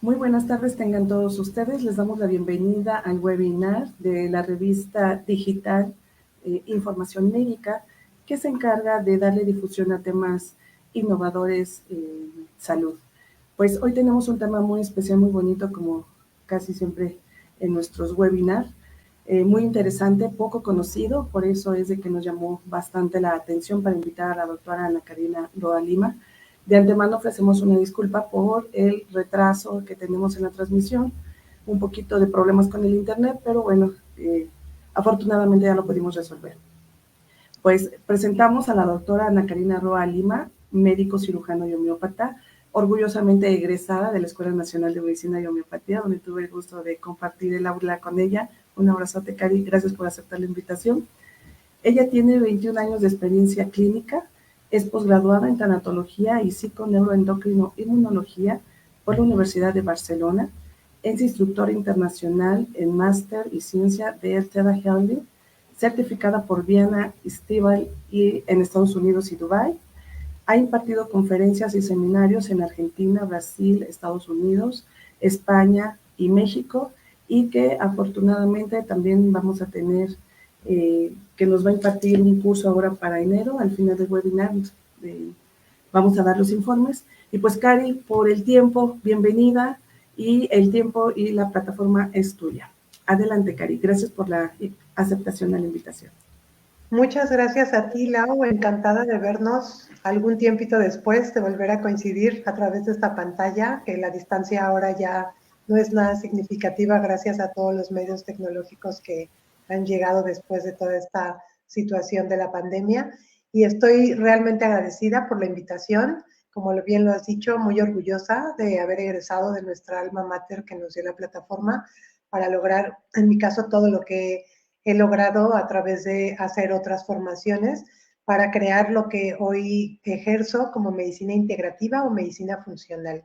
Muy buenas tardes tengan todos ustedes. Les damos la bienvenida al webinar de la revista digital Información Médica, que se encarga de darle difusión a temas innovadores en salud. Pues hoy tenemos un tema muy especial, muy bonito, como casi siempre en nuestros webinars. Muy interesante, poco conocido, por eso es de que nos llamó bastante la atención para invitar a la doctora Ana Karina Roa Lima. De antemano ofrecemos una disculpa por el retraso que tenemos en la transmisión, un poquito de problemas con el internet, pero bueno, afortunadamente ya lo pudimos resolver. Pues presentamos a la doctora Ana Karina Roa Lima, médico cirujano y homeópata, orgullosamente egresada de la Escuela Nacional de Medicina y Homeopatía, donde tuve el gusto de compartir el aula con ella. Un abrazote, Cari, gracias por aceptar la invitación. Ella tiene 21 años de experiencia clínica, es posgraduada en tanatología y psiconeuroendocrino-inmunología por la Universidad de Barcelona, es instructora internacional en máster y ciencia de Teva Healing, certificada por Viena Estival y en Estados Unidos y Dubái. Ha impartido conferencias y seminarios en Argentina, Brasil, Estados Unidos, España y México, y que afortunadamente también vamos a tener que nos va a impartir un curso ahora para enero. Al final del webinar vamos a dar los informes. Y pues, Cari, por el tiempo, bienvenida, y el tiempo y la plataforma es tuya. Adelante, Cari. Gracias por la aceptación de la invitación. Muchas gracias a ti, Lau. Encantada de vernos algún tiempito después, de volver a coincidir a través de esta pantalla, que la distancia ahora ya no es nada significativa gracias a todos los medios tecnológicos que han llegado después de toda esta situación de la pandemia. Y estoy realmente agradecida por la invitación. Como bien lo has dicho, muy orgullosa de haber egresado de nuestra alma mater que nos dio la plataforma para lograr, en mi caso, todo lo que he logrado a través de hacer otras formaciones para crear lo que hoy ejerzo como medicina integrativa o medicina funcional.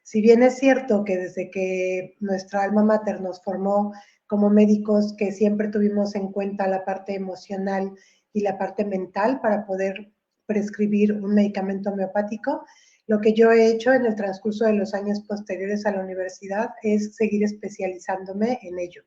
Si bien es cierto que desde que nuestra alma mater nos formó como médicos, que siempre tuvimos en cuenta la parte emocional y la parte mental para poder prescribir un medicamento homeopático, lo que yo he hecho en el transcurso de los años posteriores a la universidad es seguir especializándome en ello.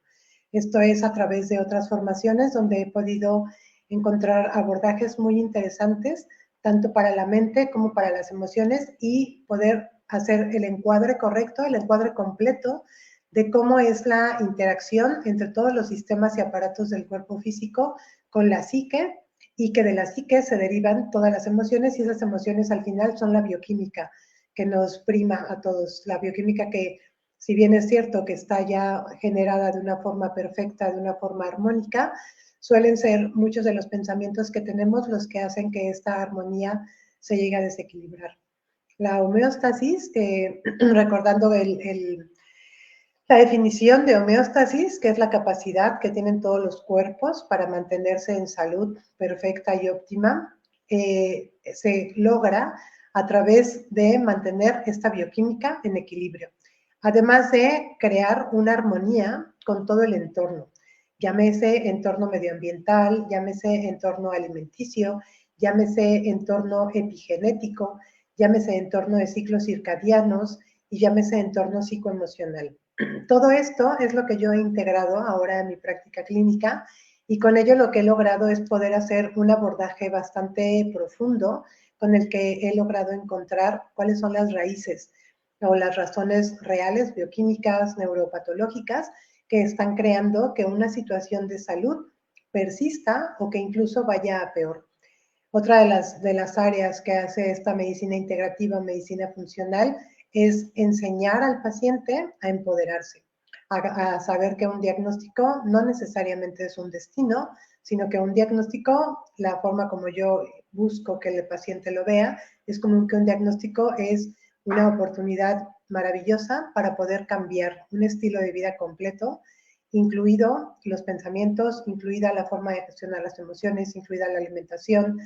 Esto es a través de otras formaciones donde he podido encontrar abordajes muy interesantes, tanto para la mente como para las emociones, y poder hacer el encuadre correcto, el encuadre completo de cómo es la interacción entre todos los sistemas y aparatos del cuerpo físico con la psique, y que de la psique se derivan todas las emociones, y esas emociones al final son la bioquímica que nos prima a todos, la bioquímica que, si bien es cierto que está ya generada de una forma perfecta, de una forma armónica, suelen ser muchos de los pensamientos que tenemos los que hacen que esta armonía se llegue a desequilibrar. La homeostasis, recordando la definición de homeostasis, que es la capacidad que tienen todos los cuerpos para mantenerse en salud perfecta y óptima, se logra a través de mantener esta bioquímica en equilibrio, además de crear una armonía con todo el entorno, llámese entorno medioambiental, llámese entorno alimenticio, llámese entorno epigenético, llámese entorno de ciclos circadianos y llámese entorno psicoemocional. Todo esto es lo que yo he integrado ahora en mi práctica clínica, y con ello lo que he logrado es poder hacer un abordaje bastante profundo con el que he logrado encontrar cuáles son las raíces o las razones reales, bioquímicas, neuropatológicas, que están creando que una situación de salud persista o que incluso vaya a peor. Otra de las áreas que hace esta medicina integrativa, medicina funcional, es enseñar al paciente a empoderarse, a saber que un diagnóstico no necesariamente es un destino, sino que un diagnóstico, la forma como yo busco que el paciente lo vea, es como que un diagnóstico es una oportunidad maravillosa para poder cambiar un estilo de vida completo, incluido los pensamientos, incluida la forma de gestionar las emociones, incluida la alimentación,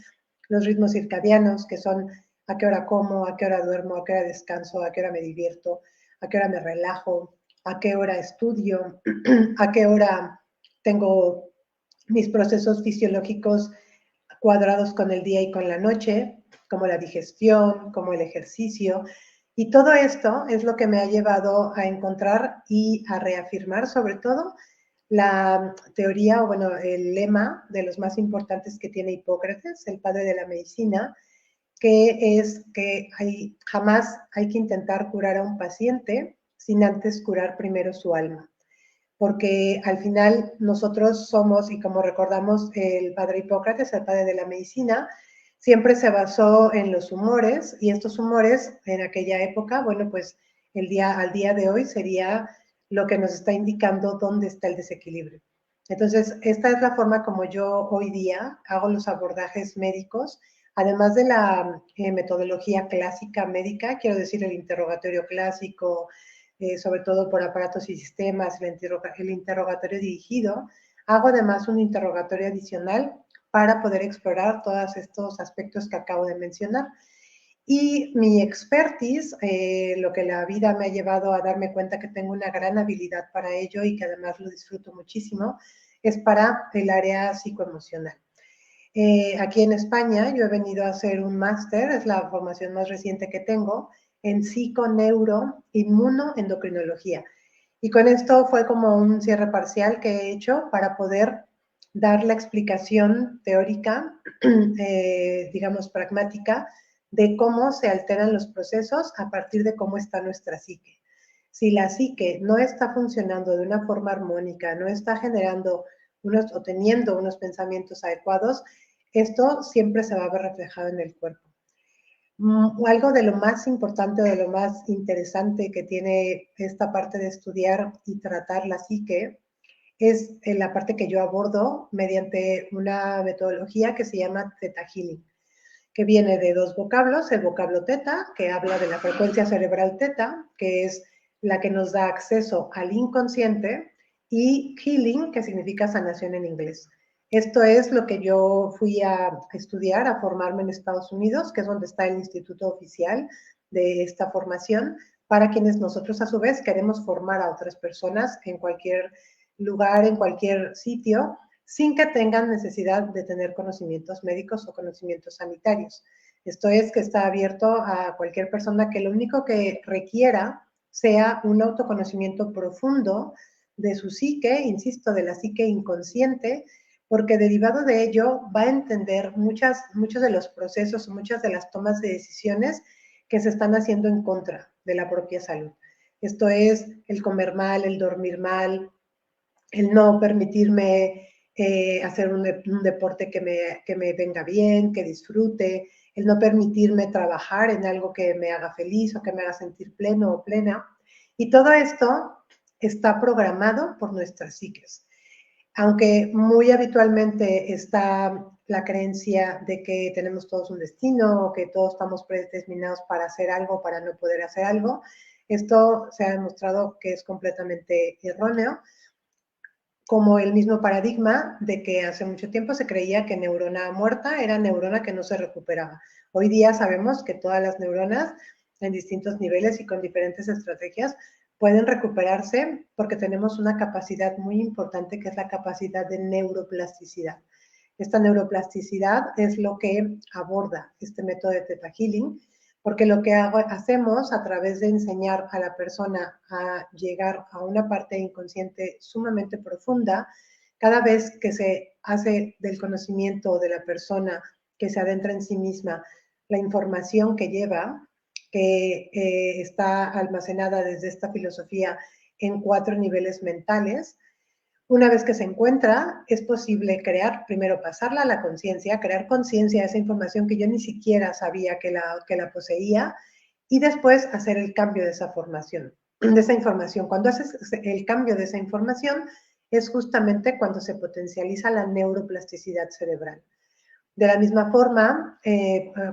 los ritmos circadianos, que son a qué hora como, a qué hora duermo, a qué hora descanso, a qué hora me divierto, a qué hora me relajo, a qué hora estudio, a qué hora tengo mis procesos fisiológicos cuadrados con el día y con la noche, como la digestión, como el ejercicio, Y todo esto es lo que me ha llevado a encontrar y a reafirmar, sobre todo, la teoría, o bueno, el lema de los más importantes que tiene Hipócrates, el padre de la medicina, que es que jamás hay que intentar curar a un paciente sin antes curar primero su alma. Porque al final nosotros somos, y como recordamos, el padre Hipócrates, el padre de la medicina, siempre se basó en los humores, y estos humores en aquella época, bueno, pues al día de hoy sería lo que nos está indicando dónde está el desequilibrio. Entonces, esta es la forma como yo hoy día hago los abordajes médicos, además de la metodología clásica médica, quiero decir el interrogatorio clásico, sobre todo por aparatos y sistemas, el interrogatorio dirigido. Hago además un interrogatorio adicional para poder explorar todos estos aspectos que acabo de mencionar. Y mi expertise, lo que la vida me ha llevado a darme cuenta que tengo una gran habilidad para ello y que además lo disfruto muchísimo, es para el área psicoemocional. Aquí en España yo he venido a hacer un máster, es la formación más reciente que tengo, en psico-neuro-inmunoendocrinología. Y con esto fue como un cierre parcial que he hecho para poder dar la explicación teórica, digamos pragmática, de cómo se alteran los procesos a partir de cómo está nuestra psique. Si la psique no está funcionando de una forma armónica, no está generando o teniendo unos pensamientos adecuados, esto siempre se va a ver reflejado en el cuerpo. Algo de lo más importante, de lo más interesante que tiene esta parte de estudiar y tratar la psique es en la parte que yo abordo mediante una metodología que se llama Theta Healing, que viene de dos vocablos, el vocablo Theta, que habla de la frecuencia cerebral Theta, que es la que nos da acceso al inconsciente, y Healing, que significa sanación en inglés. Esto es lo que yo fui a estudiar, a formarme en Estados Unidos, que es donde está el instituto oficial de esta formación, para quienes nosotros a su vez queremos formar a otras personas en cualquier lugar, en cualquier sitio, sin que tengan necesidad de tener conocimientos médicos o conocimientos sanitarios. Esto es que está abierto a cualquier persona que lo único que requiera sea un autoconocimiento profundo de su psique, insisto, de la psique inconsciente, porque derivado de ello va a entender muchos de los procesos o muchas de las tomas de decisiones que se están haciendo en contra de la propia salud. Esto es el comer mal, el dormir mal, el no permitirme hacer un deporte que me venga bien, que disfrute, el no permitirme trabajar en algo que me haga feliz o que me haga sentir pleno o plena. Y todo esto está programado por nuestras psiques. Aunque muy habitualmente está la creencia de que tenemos todos un destino o que todos estamos predeterminados para hacer algo, para no poder hacer algo, esto se ha demostrado que es completamente erróneo, como el mismo paradigma de que hace mucho tiempo se creía que neurona muerta era neurona que no se recuperaba. Hoy día sabemos que todas las neuronas en distintos niveles y con diferentes estrategias pueden recuperarse porque tenemos una capacidad muy importante que es la capacidad de neuroplasticidad. Esta neuroplasticidad es lo que aborda este método de Theta Healing, porque lo que hacemos a través de enseñar a la persona a llegar a una parte inconsciente sumamente profunda, cada vez que se hace del conocimiento de la persona que se adentra en sí misma la información que lleva, que está almacenada desde esta filosofía en 4 niveles mentales. Una vez que se encuentra, es posible crear, primero pasarla a la conciencia, crear conciencia de esa información que yo ni siquiera sabía que la poseía, y después hacer el cambio de esa formación, de esa información. Cuando haces el cambio de esa información, es justamente cuando se potencializa la neuroplasticidad cerebral. De la misma forma,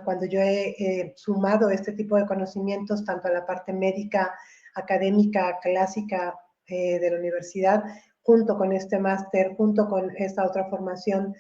cuando yo he sumado este tipo de conocimientos, tanto a la parte médica, académica, clásica de la universidad, junto con este máster, junto con esta otra formación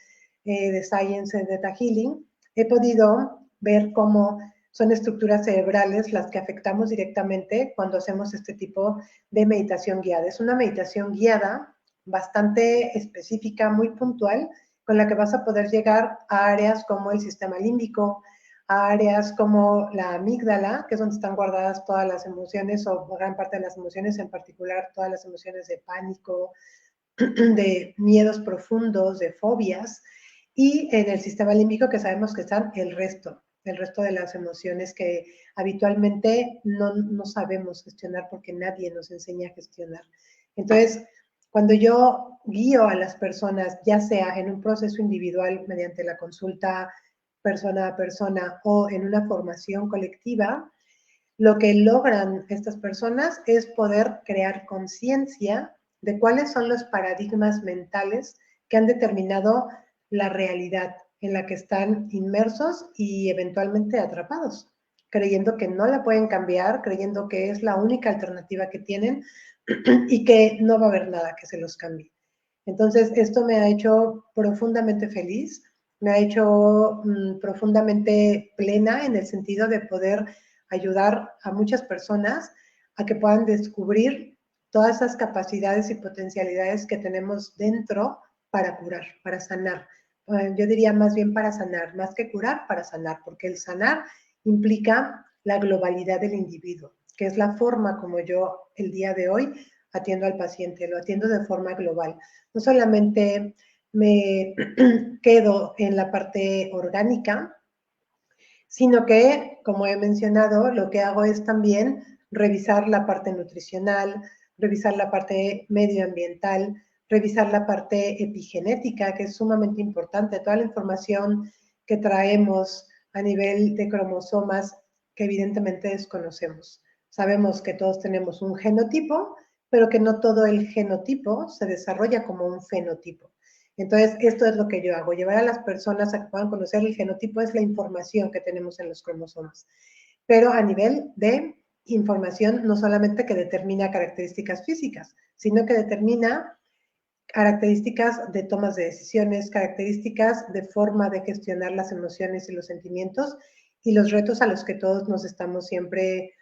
de Science de Theta Healing, he podido ver cómo son estructuras cerebrales las que afectamos directamente cuando hacemos este tipo de meditación guiada. Es una meditación guiada bastante específica, muy puntual, con la que vas a poder llegar a áreas como el sistema límbico, a áreas como la amígdala, que es donde están guardadas todas las emociones o gran parte de las emociones, en particular todas las emociones de pánico, de miedos profundos, de fobias, y en el sistema límbico, que sabemos que están el resto de las emociones que habitualmente no sabemos gestionar porque nadie nos enseña a gestionar. Entonces, cuando yo guío a las personas, ya sea en un proceso individual mediante la consulta persona a persona o en una formación colectiva, lo que logran estas personas es poder crear conciencia de cuáles son los paradigmas mentales que han determinado la realidad en la que están inmersos y eventualmente atrapados, creyendo que no la pueden cambiar, creyendo que es la única alternativa que tienen y que no va a haber nada que se los cambie. Entonces, esto me ha hecho profundamente feliz, me ha hecho profundamente plena en el sentido de poder ayudar a muchas personas a que puedan descubrir todas esas capacidades y potencialidades que tenemos dentro para curar, para sanar. Yo diría más bien para sanar, más que curar, para sanar, porque el sanar implica la globalidad del individuo, que es la forma como yo el día de hoy atiendo al paciente, lo atiendo de forma global. No solamente me quedo en la parte orgánica, sino que, como he mencionado, lo que hago es también revisar la parte nutricional, revisar la parte medioambiental, revisar la parte epigenética, que es sumamente importante, toda la información que traemos a nivel de cromosomas que evidentemente desconocemos. Sabemos que todos tenemos un genotipo, pero que no todo el genotipo se desarrolla como un fenotipo. Entonces, esto es lo que yo hago, llevar a las personas a que puedan conocer el genotipo, es la información que tenemos en los cromosomas, pero a nivel de información no solamente que determina características físicas, sino que determina características de tomas de decisiones, características de forma de gestionar las emociones y los sentimientos y los retos a los que todos nos estamos siempre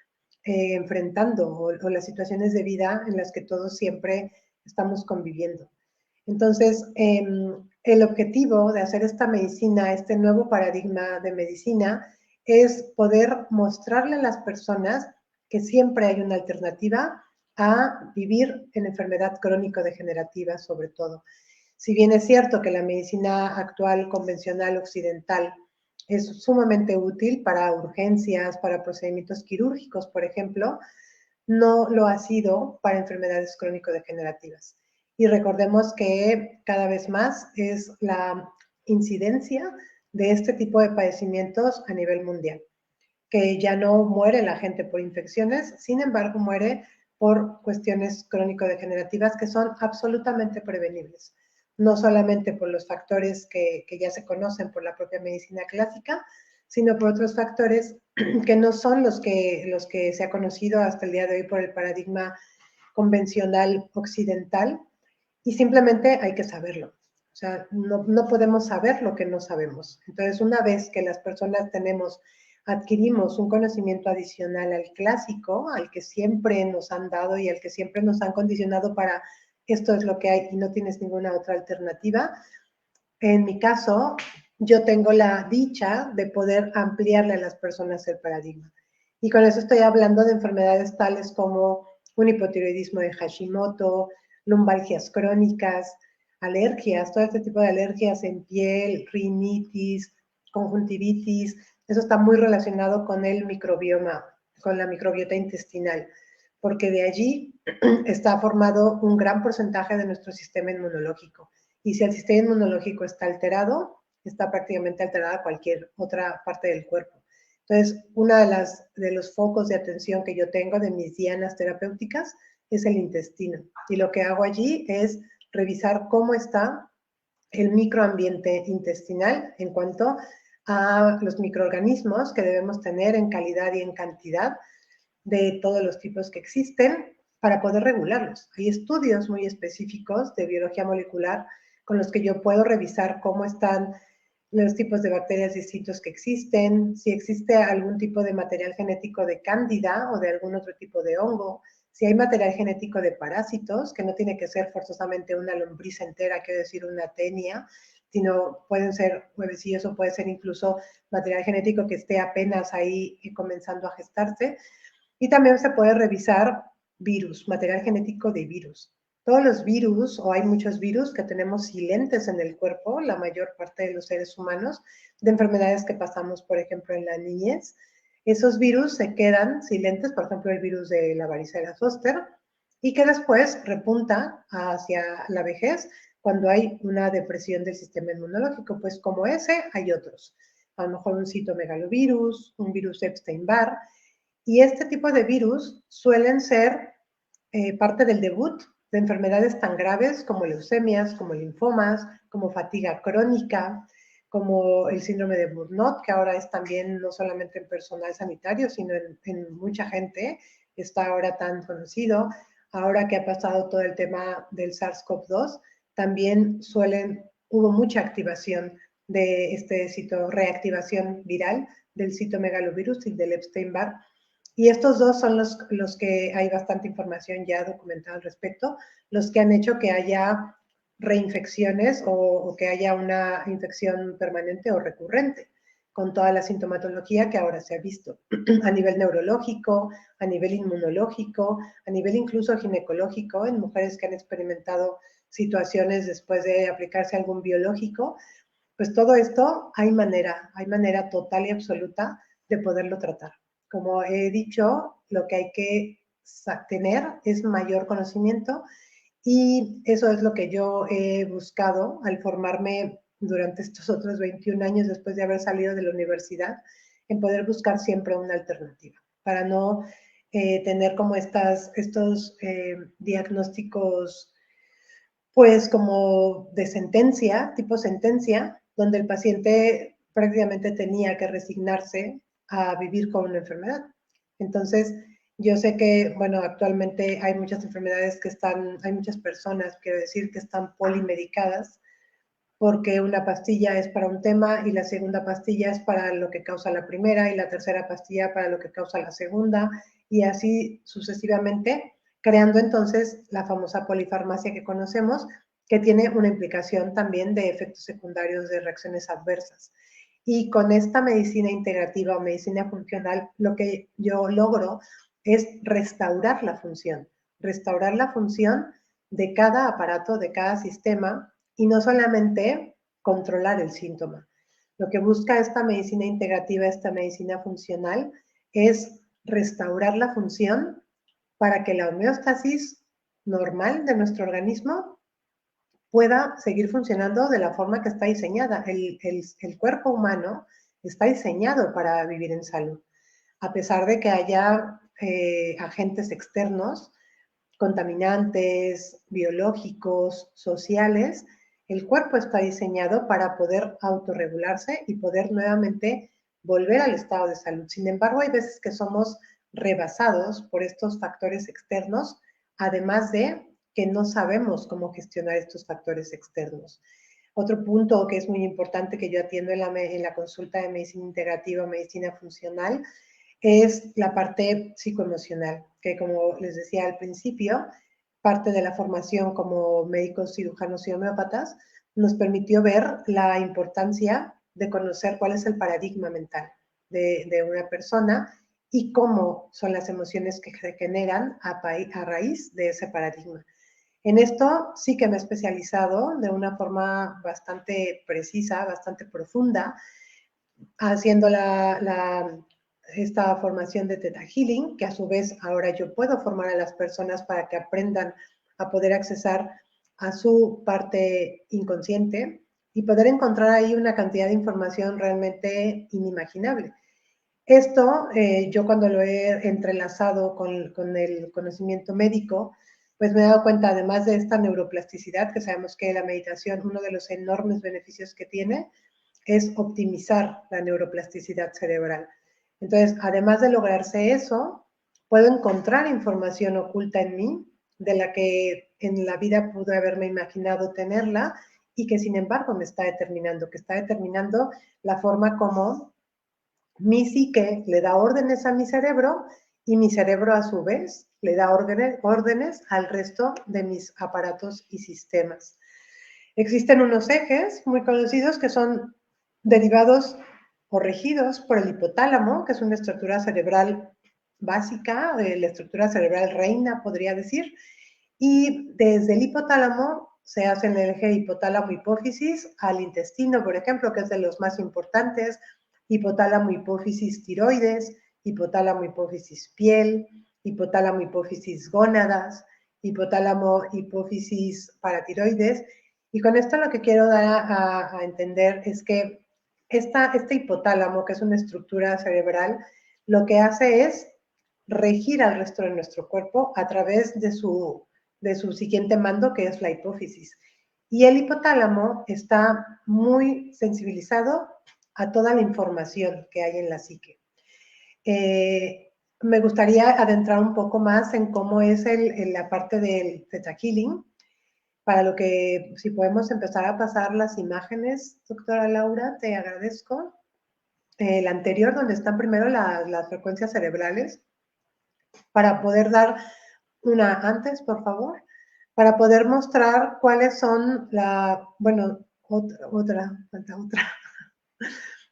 enfrentando o las situaciones de vida en las que todos siempre estamos conviviendo. Entonces, el objetivo de hacer esta medicina, este nuevo paradigma de medicina, es poder mostrarle a las personas que siempre hay una alternativa a vivir en enfermedad crónico-degenerativa, sobre todo. Si bien es cierto que la medicina actual convencional occidental es sumamente útil para urgencias, para procedimientos quirúrgicos, por ejemplo, no lo ha sido para enfermedades crónico-degenerativas. Y recordemos que cada vez más es la incidencia de este tipo de padecimientos a nivel mundial, que ya no muere la gente por infecciones, sin embargo muere por cuestiones crónico-degenerativas que son absolutamente prevenibles, no solamente por los factores que ya se conocen por la propia medicina clásica, sino por otros factores que no son los que se ha conocido hasta el día de hoy por el paradigma convencional occidental, y simplemente hay que saberlo. O sea, no podemos saber lo que no sabemos. Entonces, una vez que las personas adquirimos un conocimiento adicional al clásico, al que siempre nos han dado y al que siempre nos han condicionado para esto es lo que hay y no tienes ninguna otra alternativa. En mi caso, yo tengo la dicha de poder ampliarle a las personas el paradigma. Y con eso estoy hablando de enfermedades tales como un hipotiroidismo de Hashimoto, lumbalgias crónicas, alergias, todo este tipo de alergias en piel, rinitis, conjuntivitis. Eso está muy relacionado con el microbioma, con la microbiota intestinal, porque de allí está formado un gran porcentaje de nuestro sistema inmunológico. Y si el sistema inmunológico está alterado, está prácticamente alterada cualquier otra parte del cuerpo. Entonces, uno de los focos de atención que yo tengo de mis dianas terapéuticas es el intestino. Y lo que hago allí es revisar cómo está el microambiente intestinal en cuanto a los microorganismos que debemos tener en calidad y en cantidad de todos los tipos que existen para poder regularlos. Hay estudios muy específicos de biología molecular con los que yo puedo revisar cómo están los tipos de bacterias distintos que existen, si existe algún tipo de material genético de cándida o de algún otro tipo de hongo, si hay material genético de parásitos, que no tiene que ser forzosamente una lombriz entera, quiero decir una tenia, sino pueden ser huevecillos o puede ser incluso material genético que esté apenas ahí comenzando a gestarse. Y también se puede revisar virus, material genético de virus. Todos los virus, o hay muchos virus que tenemos silentes en el cuerpo, la mayor parte de los seres humanos, de enfermedades que pasamos, por ejemplo, en la niñez. Esos virus se quedan silentes, por ejemplo, el virus de la varicela zoster, y que después repunta hacia la vejez cuando hay una depresión del sistema inmunológico. Pues como ese, hay otros. A lo mejor un citomegalovirus, un virus Epstein-Barr, y este tipo de virus suelen ser parte del debut de enfermedades tan graves como leucemias, como linfomas, como fatiga crónica, como el síndrome de Burnout, que ahora es también no solamente en personal sanitario, sino en mucha gente, está ahora tan conocido. Ahora que ha pasado todo el tema del SARS-CoV-2, también hubo mucha activación de reactivación viral del citomegalovirus y del Epstein-Barr. Y estos dos son los que hay bastante información ya documentada al respecto, los que han hecho que haya reinfecciones o que haya una infección permanente o recurrente, con toda la sintomatología que ahora se ha visto, a nivel neurológico, a nivel inmunológico, a nivel incluso ginecológico, en mujeres que han experimentado situaciones después de aplicarse algún biológico. Pues todo esto hay manera total y absoluta de poderlo tratar. Como he dicho, lo que hay que tener es mayor conocimiento y eso es lo que yo he buscado al formarme durante estos otros 21 años después de haber salido de la universidad, en poder buscar siempre una alternativa para no tener como estos diagnósticos pues como de sentencia, tipo sentencia, donde el paciente prácticamente tenía que resignarse a vivir con una enfermedad. Entonces, yo sé que, bueno, actualmente hay muchas enfermedades hay muchas personas, quiero decir, que están polimedicadas, porque una pastilla es para un tema y la segunda pastilla es para lo que causa la primera y la tercera pastilla para lo que causa la segunda y así sucesivamente, creando entonces la famosa polifarmacia que conocemos, que tiene una implicación también de efectos secundarios de reacciones adversas. Y con esta medicina integrativa o medicina funcional, lo que yo logro es restaurar la función de cada aparato, de cada sistema, y no solamente controlar el síntoma. Lo que busca esta medicina integrativa, esta medicina funcional, es restaurar la función para que la homeostasis normal de nuestro organismo pueda seguir funcionando de la forma que está diseñada. El cuerpo humano está diseñado para vivir en salud. A pesar de que haya agentes externos, contaminantes, biológicos, sociales, el cuerpo está diseñado para poder autorregularse y poder nuevamente volver al estado de salud. Sin embargo, hay veces que somos rebasados por estos factores externos, además de que no sabemos cómo gestionar estos factores externos. Otro punto que es muy importante que yo atiendo en la consulta de medicina integrativa, medicina funcional, es la parte psicoemocional, que como les decía al principio, parte de la formación como médicos cirujanos y homeópatas nos permitió ver la importancia de conocer cuál es el paradigma mental de una persona y cómo son las emociones que se generan a raíz de ese paradigma. En esto sí que me he especializado de una forma bastante precisa, bastante profunda, haciendo esta formación de Theta Healing, que a su vez ahora yo puedo formar a las personas para que aprendan a poder accesar a su parte inconsciente y poder encontrar ahí una cantidad de información realmente inimaginable. Esto, yo cuando lo he entrelazado con el conocimiento médico, pues me he dado cuenta, además de esta neuroplasticidad, que sabemos que la meditación, uno de los enormes beneficios que tiene, es optimizar la neuroplasticidad cerebral. Entonces, además de lograrse eso, puedo encontrar información oculta en mí, de la que en la vida pude haberme imaginado tenerla, y que sin embargo me está determinando la forma como mi psique le da órdenes a mi cerebro y mi cerebro a su vez le da órdenes al resto de mis aparatos y sistemas. Existen unos ejes muy conocidos que son derivados o regidos por el hipotálamo, que es una estructura cerebral básica, la estructura cerebral reina, podría decir, y desde el hipotálamo se hace el eje hipotálamo-hipófisis al intestino, por ejemplo, que es de los más importantes, hipotálamo-hipófisis tiroides, hipotálamo-hipófisis piel, hipotálamo-hipófisis gónadas, hipotálamo-hipófisis paratiroides. Y con esto lo que quiero dar a entender es que este hipotálamo, que es una estructura cerebral, lo que hace es regir al resto de nuestro cuerpo a través de su siguiente mando, que es la hipófisis. Y el hipotálamo está muy sensibilizado a toda la información que hay en la psique. Me gustaría adentrar un poco más en cómo es la parte del Theta Healing, para lo que, si podemos empezar a pasar las imágenes, doctora Laura, te agradezco. El anterior, donde están primero las frecuencias cerebrales, para poder dar una antes, por favor, para poder mostrar cuáles son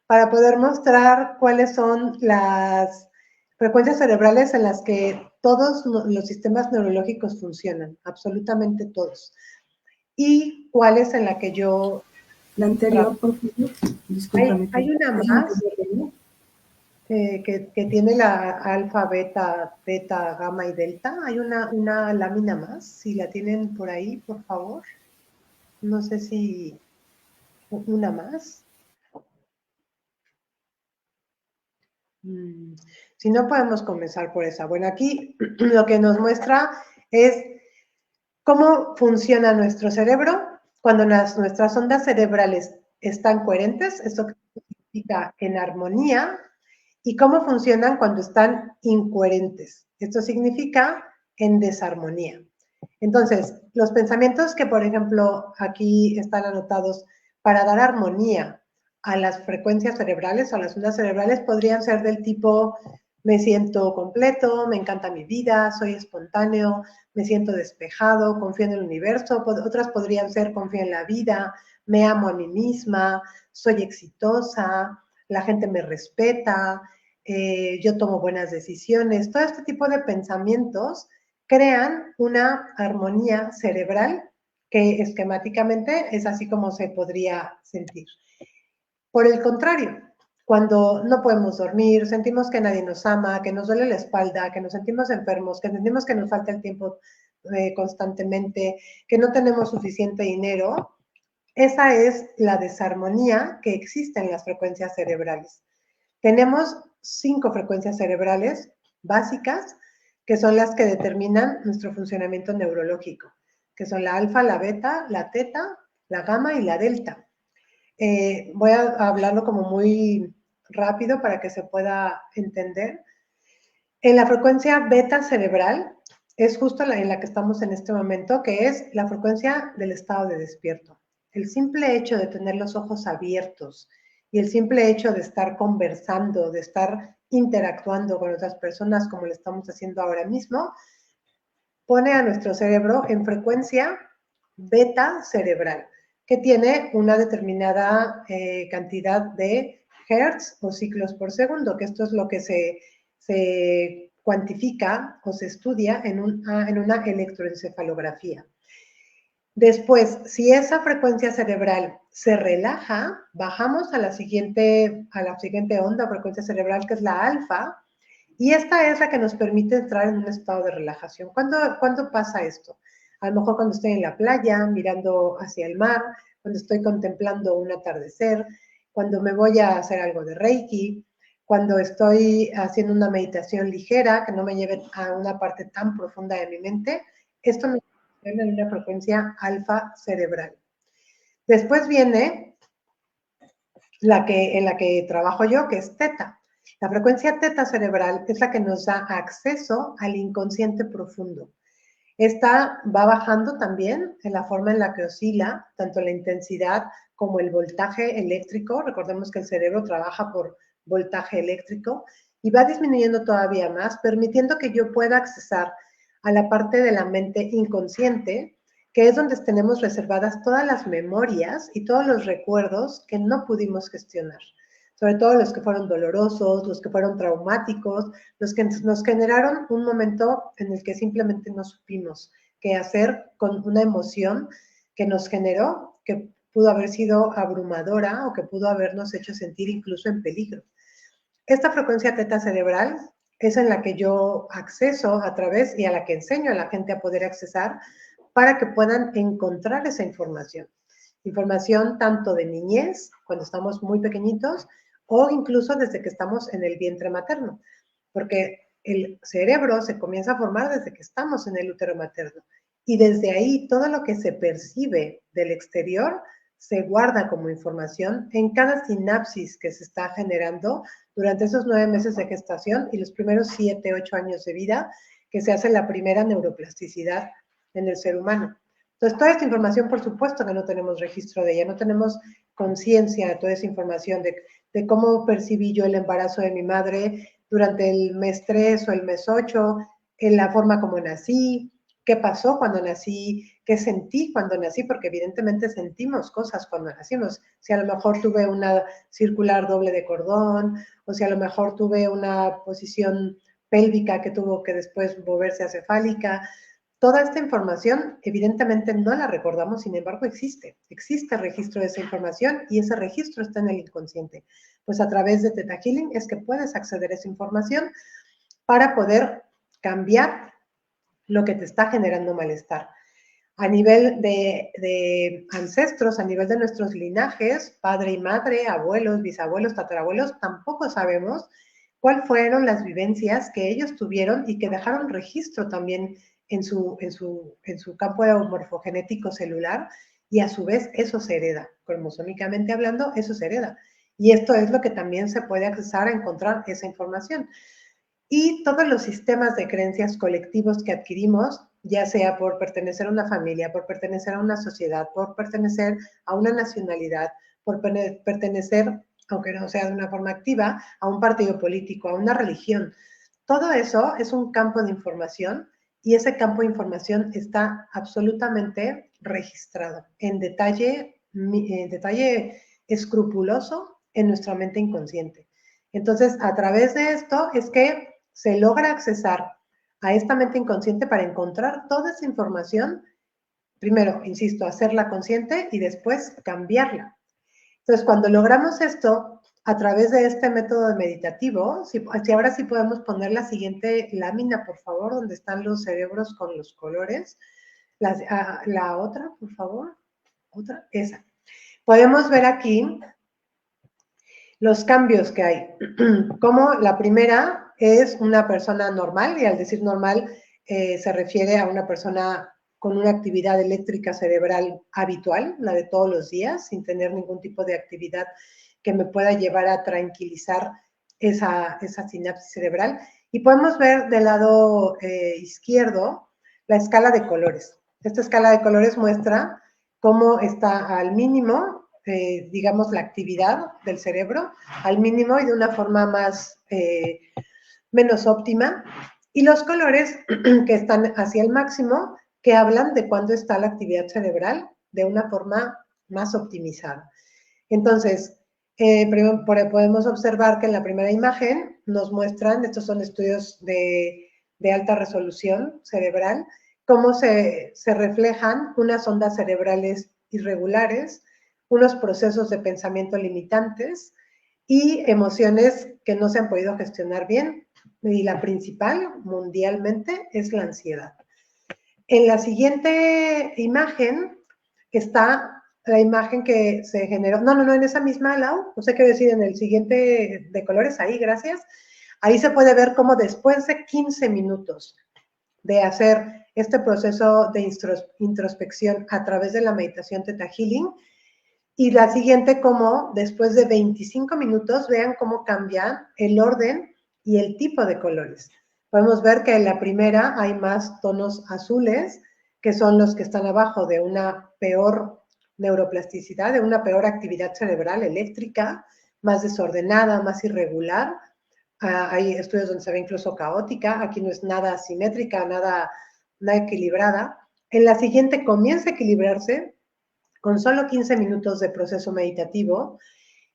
para poder mostrar cuáles son las frecuencias cerebrales en las que todos los sistemas neurológicos funcionan, absolutamente todos. Y cuál es en la que yo... La anterior, por favor. Discúlpame. Hay una más que tiene la alfa, beta, beta, gamma y delta. Hay una lámina más, si la tienen por ahí, por favor. No sé si una más. Si no, podemos comenzar por esa. Bueno, aquí lo que nos muestra es cómo funciona nuestro cerebro cuando nuestras ondas cerebrales están coherentes, esto significa en armonía, y cómo funcionan cuando están incoherentes, esto significa en desarmonía. Entonces, los pensamientos que, por ejemplo, aquí están anotados para dar armonía a las frecuencias cerebrales o a las ondas cerebrales podrían ser del tipo: me siento completo, me encanta mi vida, soy espontáneo, me siento despejado, confío en el universo. Otras podrían ser: confío en la vida, me amo a mí misma, soy exitosa, la gente me respeta, yo tomo buenas decisiones. Todo este tipo de pensamientos crean una armonía cerebral que esquemáticamente es así como se podría sentir. Por el contrario, cuando no podemos dormir, sentimos que nadie nos ama, que nos duele la espalda, que nos sentimos enfermos, que sentimos que nos falta el tiempo constantemente, que no tenemos suficiente dinero, esa es la desarmonía que existe en las frecuencias cerebrales. Tenemos 5 frecuencias cerebrales básicas, que son las que determinan nuestro funcionamiento neurológico, que son la alfa, la beta, la teta, la gamma y la delta. Voy a hablarlo como muy rápido para que se pueda entender. En la frecuencia beta cerebral es justo en la que estamos en este momento, que es la frecuencia del estado de despierto. El simple hecho de tener los ojos abiertos y el simple hecho de estar conversando, de estar interactuando con otras personas como lo estamos haciendo ahora mismo, pone a nuestro cerebro en frecuencia beta cerebral, que tiene una determinada cantidad de hertz o ciclos por segundo, que esto es lo que se cuantifica o se estudia en una electroencefalografía. Después, si esa frecuencia cerebral se relaja, bajamos a la siguiente onda, frecuencia cerebral, que es la alfa, y esta es la que nos permite entrar en un estado de relajación. ¿Cuándo pasa esto? A lo mejor cuando estoy en la playa, mirando hacia el mar, cuando estoy contemplando un atardecer, cuando me voy a hacer algo de Reiki, cuando estoy haciendo una meditación ligera que no me lleve a una parte tan profunda de mi mente. Esto me pone en una frecuencia alfa cerebral. Después viene en la que trabajo yo, que es teta. La frecuencia teta cerebral es la que nos da acceso al inconsciente profundo. Esta va bajando también en la forma en la que oscila tanto la intensidad como el voltaje eléctrico. Recordemos que el cerebro trabaja por voltaje eléctrico y va disminuyendo todavía más, permitiendo que yo pueda accesar a la parte de la mente inconsciente que es donde tenemos reservadas todas las memorias y todos los recuerdos que no pudimos gestionar. Sobre todo los que fueron dolorosos, los que fueron traumáticos, los que nos generaron un momento en el que simplemente no supimos qué hacer con una emoción que nos generó, que pudo haber sido abrumadora o que pudo habernos hecho sentir incluso en peligro. Esta frecuencia teta cerebral es en la que yo acceso a través y a la que enseño a la gente a poder accesar para que puedan encontrar esa información. Información tanto de niñez, cuando estamos muy pequeñitos, o incluso desde que estamos en el vientre materno, porque el cerebro se comienza a formar desde que estamos en el útero materno. Y desde ahí todo lo que se percibe del exterior se guarda como información en cada sinapsis que se está generando durante esos 9 meses de gestación y los primeros 7, 8 años de vida, que se hace la primera neuroplasticidad en el ser humano. Entonces, toda esta información, por supuesto que no tenemos registro de ella, no tenemos conciencia de toda esa información, de cómo percibí yo el embarazo de mi madre durante el mes 3 o el mes 8, en la forma como nací, qué pasó cuando nací, qué sentí cuando nací, porque evidentemente sentimos cosas cuando nacimos. Si a lo mejor tuve una circular doble de cordón, o si a lo mejor tuve una posición pélvica que tuvo que después volverse a cefálica. Toda esta información evidentemente no la recordamos, sin embargo existe registro de esa información y ese registro está en el inconsciente. Pues a través de Theta Healing es que puedes acceder a esa información para poder cambiar lo que te está generando malestar. A nivel de ancestros, a nivel de nuestros linajes, padre y madre, abuelos, bisabuelos, tatarabuelos, tampoco sabemos cuáles fueron las vivencias que ellos tuvieron y que dejaron registro también en su campo morfogenético celular, y a su vez eso se hereda, cromosómicamente hablando, eso se hereda. Y esto es lo que también se puede accesar a encontrar esa información. Y todos los sistemas de creencias colectivos que adquirimos, ya sea por pertenecer a una familia, por pertenecer a una sociedad, por pertenecer a una nacionalidad, por pertenecer, aunque no sea de una forma activa, a un partido político, a una religión. Todo eso es un campo de información y ese campo de información está absolutamente registrado en detalle escrupuloso en nuestra mente inconsciente. Entonces, a través de esto es que se logra accesar a esta mente inconsciente para encontrar toda esa información, primero, insisto, hacerla consciente y después cambiarla. Entonces, cuando logramos esto, a través de este método meditativo, si ahora sí podemos poner la siguiente lámina, por favor, donde están los cerebros con los colores. La otra, por favor. Otra, esa. Podemos ver aquí los cambios que hay. Como la primera es una persona normal, y al decir normal se refiere a una persona con una actividad eléctrica cerebral habitual, la de todos los días, sin tener ningún tipo de actividad que me pueda llevar a tranquilizar esa sinapsis cerebral. Y podemos ver del lado izquierdo la escala de colores. Esta escala de colores muestra cómo está al mínimo, digamos, la actividad del cerebro, al mínimo y de una forma menos óptima, y los colores que están hacia el máximo, que hablan de cuándo está la actividad cerebral de una forma más optimizada. Entonces, podemos observar que en la primera imagen nos muestran, estos son estudios de alta resolución cerebral, cómo se reflejan unas ondas cerebrales irregulares, unos procesos de pensamiento limitantes y emociones que no se han podido gestionar bien. Y la principal mundialmente es la ansiedad. En la siguiente imagen está la imagen que se generó, no, en esa misma, Lau, no sé qué decir, en el siguiente de colores, ahí, gracias. Ahí se puede ver cómo después de 15 minutos de hacer este proceso de introspección a través de la meditación Theta Healing, y la siguiente como después de 25 minutos, vean cómo cambia el orden y el tipo de colores. Podemos ver que en la primera hay más tonos azules, que son los que están abajo de una peor neuroplasticidad, de una peor actividad cerebral eléctrica, más desordenada, más irregular. Hay estudios donde se ve incluso caótica, aquí no es nada asimétrica, nada equilibrada. En la siguiente comienza a equilibrarse con solo 15 minutos de proceso meditativo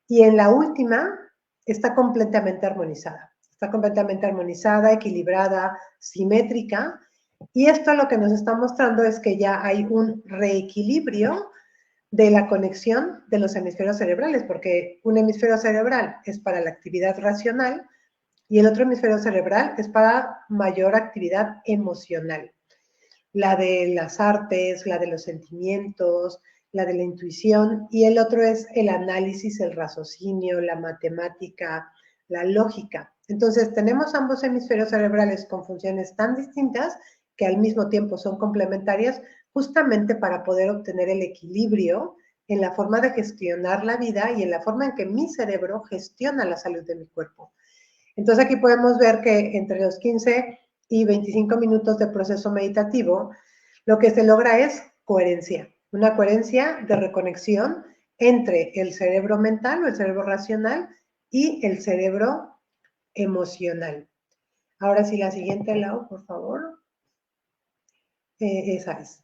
y en la última está completamente armonizada. Está completamente armonizada, equilibrada, simétrica, y esto lo que nos está mostrando es que ya hay un reequilibrio de la conexión de los hemisferios cerebrales, porque un hemisferio cerebral es para la actividad racional y el otro hemisferio cerebral es para mayor actividad emocional. La de las artes, la de los sentimientos, la de la intuición, y el otro es el análisis, el raciocinio, la matemática, la lógica. Entonces, tenemos ambos hemisferios cerebrales con funciones tan distintas que al mismo tiempo son complementarias, justamente para poder obtener el equilibrio en la forma de gestionar la vida y en la forma en que mi cerebro gestiona la salud de mi cuerpo. Entonces, aquí podemos ver que entre los 15 y 25 minutos de proceso meditativo, lo que se logra es coherencia, una coherencia de reconexión entre el cerebro mental o el cerebro racional y el cerebro emocional. Ahora sí, la siguiente, Lau, por favor. Esa es.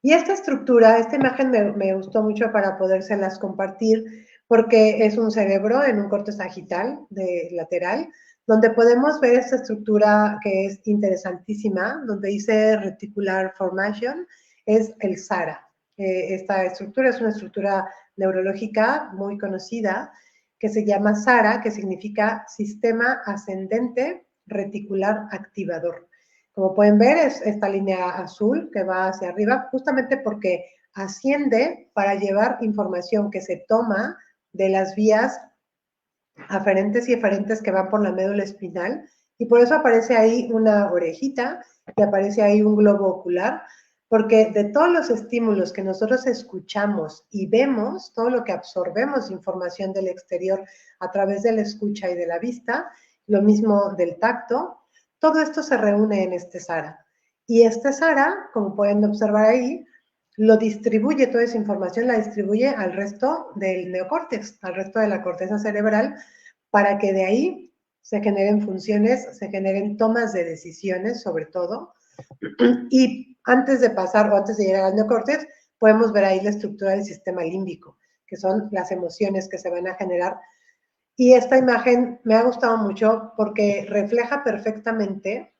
Y esta estructura, esta imagen me gustó mucho para podérselas compartir porque es un cerebro en un corte sagital de lateral, donde podemos ver esta estructura que es interesantísima, donde dice Reticular Formation, es el SARA. Esta estructura es una estructura neurológica muy conocida que se llama SARA, que significa Sistema Ascendente Reticular Activador. Como pueden ver, es esta línea azul que va hacia arriba, justamente porque asciende para llevar información que se toma de las vías aferentes y eferentes que van por la médula espinal, y por eso aparece ahí una orejita y aparece ahí un globo ocular, porque de todos los estímulos que nosotros escuchamos y vemos, todo lo que absorbemos de información del exterior a través de la escucha y de la vista, lo mismo del tacto, todo esto se reúne en este SARA. Y este SARA, como pueden observar ahí, lo distribuye, toda esa información la distribuye al resto del neocórtex, al resto de la corteza cerebral, para que de ahí se generen funciones, se generen tomas de decisiones, sobre todo. Y antes de pasar o antes de llegar al neocórtex, podemos ver ahí la estructura del sistema límbico, que son las emociones que se van a generar. Y esta imagen me ha gustado mucho porque refleja perfectamente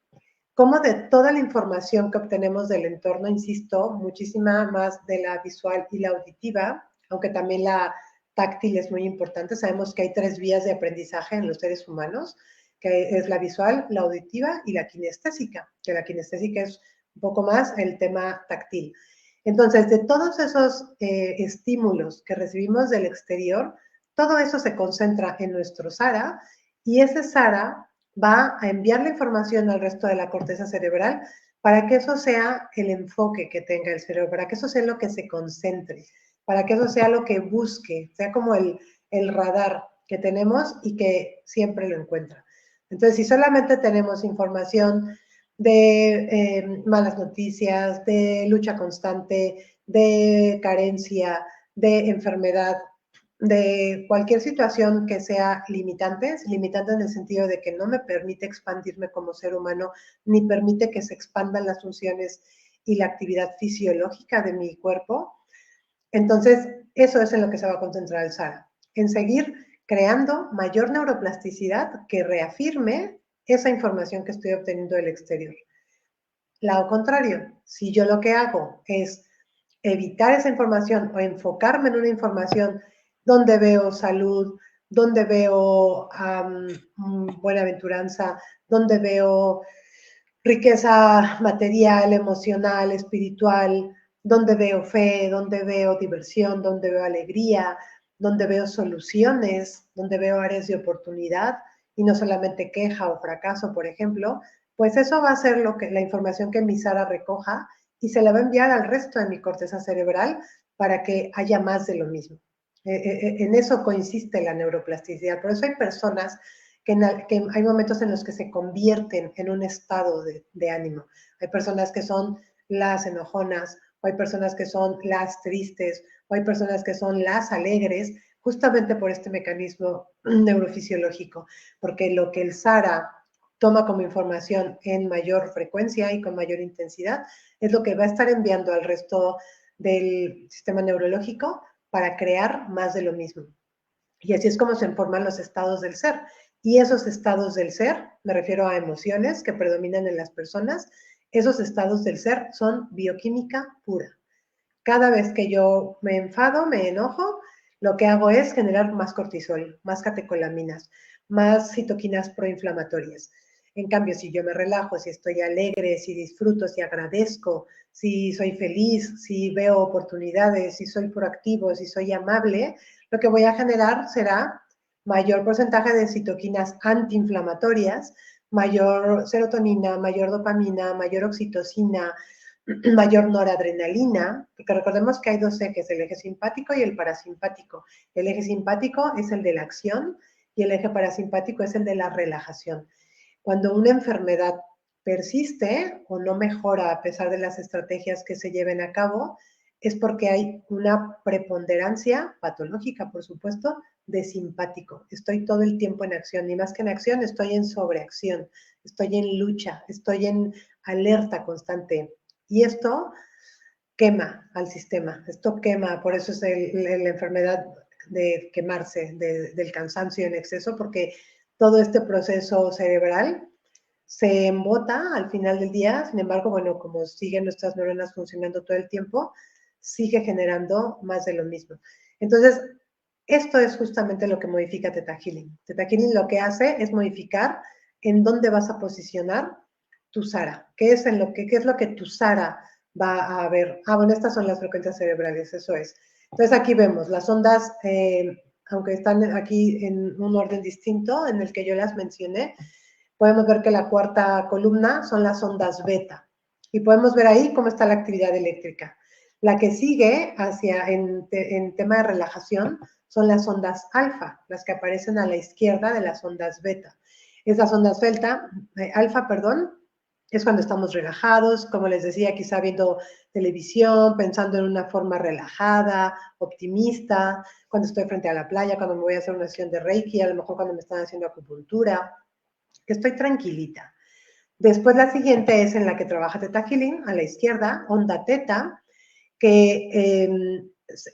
cómo de toda la información que obtenemos del entorno, insisto, muchísima más de la visual y la auditiva, aunque también la táctil es muy importante. Sabemos que hay 3 vías de aprendizaje en los seres humanos, que es la visual, la auditiva y la kinestésica, que la kinestésica es un poco más el tema táctil. Entonces, de todos esos estímulos que recibimos del exterior, todo eso se concentra en nuestro SARA, y ese SARA va a enviar la información al resto de la corteza cerebral para que eso sea el enfoque que tenga el cerebro, para que eso sea lo que se concentre, para que eso sea lo que busque, sea como el radar que tenemos y que siempre lo encuentra. Entonces, si solamente tenemos información de malas noticias, de lucha constante, de carencia, de enfermedad, de cualquier situación que sea limitante en el sentido de que no me permite expandirme como ser humano, ni permite que se expandan las funciones y la actividad fisiológica de mi cuerpo. Entonces, eso es en lo que se va a concentrar el SARA, en seguir creando mayor neuroplasticidad que reafirme esa información que estoy obteniendo del exterior. Lo contrario, si yo lo que hago es evitar esa información o enfocarme en una información donde veo salud, donde veo buenaventuranza, donde veo riqueza material, emocional, espiritual, donde veo fe, donde veo diversión, donde veo alegría, donde veo soluciones, donde veo áreas de oportunidad y no solamente queja o fracaso, por ejemplo, pues eso va a ser la información que mi SARA recoja y se la va a enviar al resto de mi corteza cerebral para que haya más de lo mismo. En eso consiste la neuroplasticidad. Por eso hay personas que hay momentos en los que se convierten en un estado de ánimo. Hay personas que son las enojonas, o hay personas que son las tristes, o hay personas que son las alegres, justamente por este mecanismo neurofisiológico, porque lo que el SARA toma como información en mayor frecuencia y con mayor intensidad, es lo que va a estar enviando al resto del sistema neurológico para crear más de lo mismo. Y así es como se forman los estados del ser. Y esos estados del ser, me refiero a emociones que predominan en las personas, esos estados del ser son bioquímica pura. Cada vez que yo me enfado, me enojo, lo que hago es generar más cortisol, más catecolaminas, más citoquinas proinflamatorias. En cambio, si yo me relajo, si estoy alegre, si disfruto, si agradezco, si soy feliz, si veo oportunidades, si soy proactivo, si soy amable, lo que voy a generar será mayor porcentaje de citoquinas antiinflamatorias, mayor serotonina, mayor dopamina, mayor oxitocina, mayor noradrenalina, porque recordemos que hay dos ejes, el eje simpático y el parasimpático. El eje simpático es el de la acción y el eje parasimpático es el de la relajación. Cuando una enfermedad persiste o no mejora a pesar de las estrategias que se lleven a cabo, es porque hay una preponderancia patológica, por supuesto, de simpático. Estoy todo el tiempo en acción, y más que en acción, estoy en sobreacción, estoy en lucha, estoy en alerta constante. Y esto quema al sistema, esto quema, por eso es la enfermedad de quemarse, del cansancio en exceso, porque todo este proceso cerebral se embota al final del día. Sin embargo, bueno, como siguen nuestras neuronas funcionando todo el tiempo, sigue generando más de lo mismo. Entonces, esto es justamente lo que modifica Theta Healing. Theta Healing lo que hace es modificar en dónde vas a posicionar tu SARA. ¿Qué es lo que tu SARA va a ver? Ah, bueno, estas son las frecuencias cerebrales, eso es. Entonces aquí vemos las ondas, aunque están aquí en un orden distinto en el que yo las mencioné, podemos ver que la cuarta columna son las ondas beta. Y podemos ver ahí cómo está la actividad eléctrica. La que sigue en tema de relajación son las ondas alfa, las que aparecen a la izquierda de las ondas beta. Esas ondas alfa, es cuando estamos relajados, como les decía, quizá viendo televisión, pensando en una forma relajada, optimista, cuando estoy frente a la playa, cuando me voy a hacer una sesión de Reiki, a lo mejor cuando me están haciendo acupuntura, que estoy tranquilita. Después la siguiente es en la que trabaja Theta Healing, a la izquierda, onda teta, que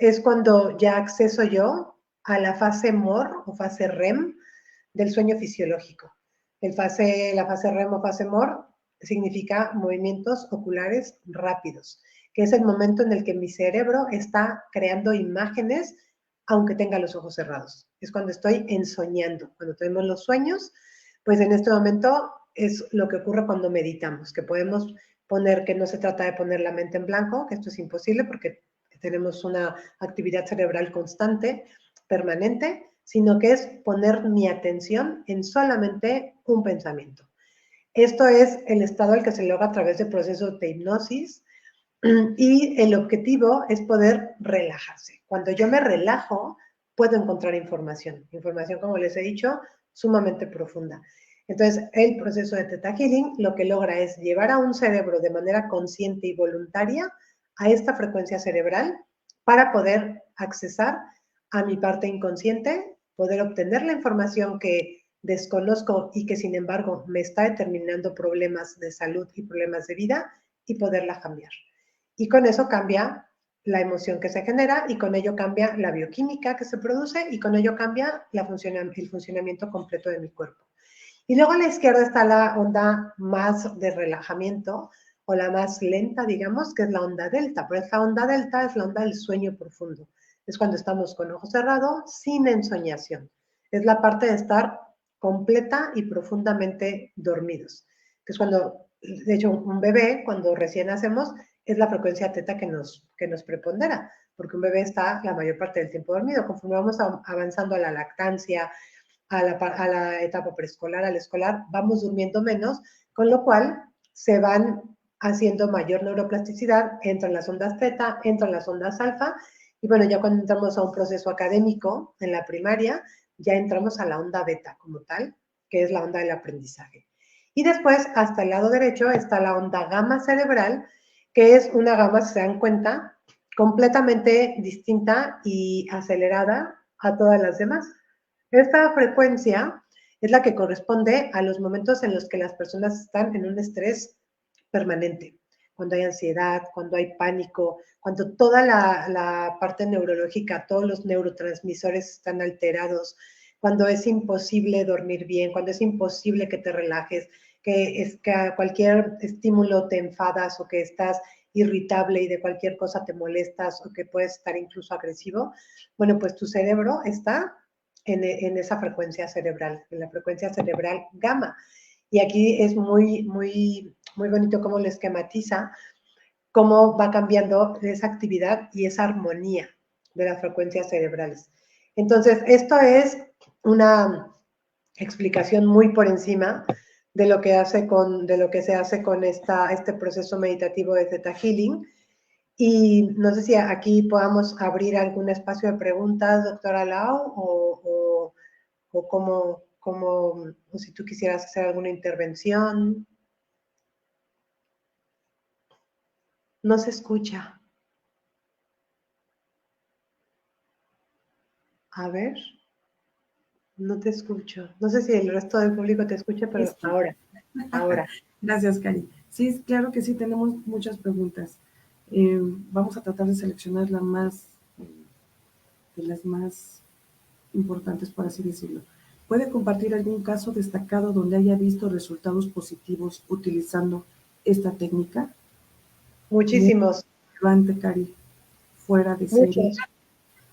es cuando ya acceso yo a la fase MOR o fase REM del sueño fisiológico. La fase REM o fase MOR significa movimientos oculares rápidos, que es el momento en el que mi cerebro está creando imágenes aunque tenga los ojos cerrados. Es cuando estoy ensoñando. Cuando tenemos los sueños, pues en este momento es lo que ocurre cuando meditamos, que podemos poner, que no se trata de poner la mente en blanco, que esto es imposible porque tenemos una actividad cerebral constante, permanente, sino que es poner mi atención en solamente un pensamiento. Esto es el estado al que se logra a través de procesos de hipnosis y el objetivo es poder relajarse. Cuando yo me relajo, puedo encontrar información, como les he dicho, sumamente profunda. Entonces, el proceso de Theta Healing lo que logra es llevar a un cerebro de manera consciente y voluntaria a esta frecuencia cerebral para poder accesar a mi parte inconsciente, poder obtener la información que desconozco y que sin embargo me está determinando problemas de salud y problemas de vida y poderla cambiar. Y con eso cambia la emoción que se genera y con ello cambia la bioquímica que se produce y con ello cambia el funcionamiento completo de mi cuerpo. Y luego a la izquierda está la onda más de relajamiento o la más lenta, digamos, que es la onda delta. Pero esta onda delta es la onda del sueño profundo. Es cuando estamos con ojos cerrados, sin ensoñación. Es la parte de estar completa y profundamente dormidos. Que es cuando, de hecho, un bebé, cuando recién nacemos, es la frecuencia teta que nos prepondera, porque un bebé está la mayor parte del tiempo dormido. Conforme vamos avanzando a la lactancia, a la etapa preescolar, al escolar, vamos durmiendo menos, con lo cual se van haciendo mayor neuroplasticidad, entran las ondas teta, entran las ondas alfa, y bueno, ya cuando entramos a un proceso académico en la primaria, ya entramos a la onda beta como tal, que es la onda del aprendizaje. Y después, hasta el lado derecho, está la onda gamma cerebral, que es una gama, si se dan cuenta, completamente distinta y acelerada a todas las demás. Esta frecuencia es la que corresponde a los momentos en los que las personas están en un estrés permanente, cuando hay ansiedad, cuando hay pánico, cuando toda la parte neurológica, todos los neurotransmisores están alterados, cuando es imposible dormir bien, cuando es imposible que te relajes, que a cualquier estímulo te enfadas o que estás irritable y de cualquier cosa te molestas o que puedes estar incluso agresivo, bueno, pues tu cerebro está en esa frecuencia cerebral, en la frecuencia cerebral gamma. Y aquí es muy bonito cómo lo esquematiza, cómo va cambiando esa actividad y esa armonía de las frecuencias cerebrales. Entonces, esto es una explicación muy por encima de lo que se hace con este proceso meditativo de Theta Healing. Y no sé si aquí podamos abrir algún espacio de preguntas, doctora Lau, o o si tú quisieras hacer alguna intervención. No se escucha. A ver, no te escucho. No sé si el resto del público te escucha, pero Listo. ahora. Gracias, Cari. Sí, claro que sí, tenemos muchas preguntas. Vamos a tratar de seleccionar de las más importantes, por así decirlo. ¿Puede compartir algún caso destacado donde haya visto resultados positivos utilizando esta técnica? Muy Muchísimos, relevante, Cari. Fuera de serie. muchos.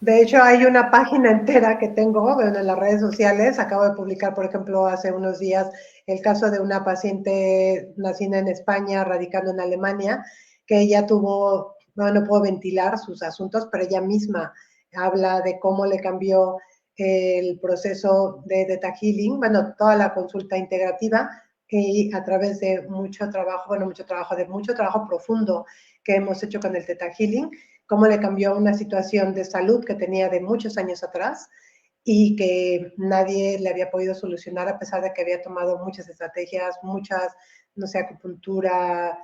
De hecho, hay una página entera que tengo bueno, en las redes sociales. Acabo de publicar, por ejemplo, hace unos días el caso de una paciente nacida en España, radicando en Alemania, que ella tuvo, no puedo ventilar sus asuntos, pero ella misma habla de cómo le cambió el proceso de Theta Healing, bueno, toda la consulta integrativa y a través de mucho trabajo, de mucho trabajo profundo que hemos hecho con el Theta Healing, cómo le cambió una situación de salud que tenía de muchos años atrás y que nadie le había podido solucionar a pesar de que había tomado muchas estrategias, no sé, acupuntura,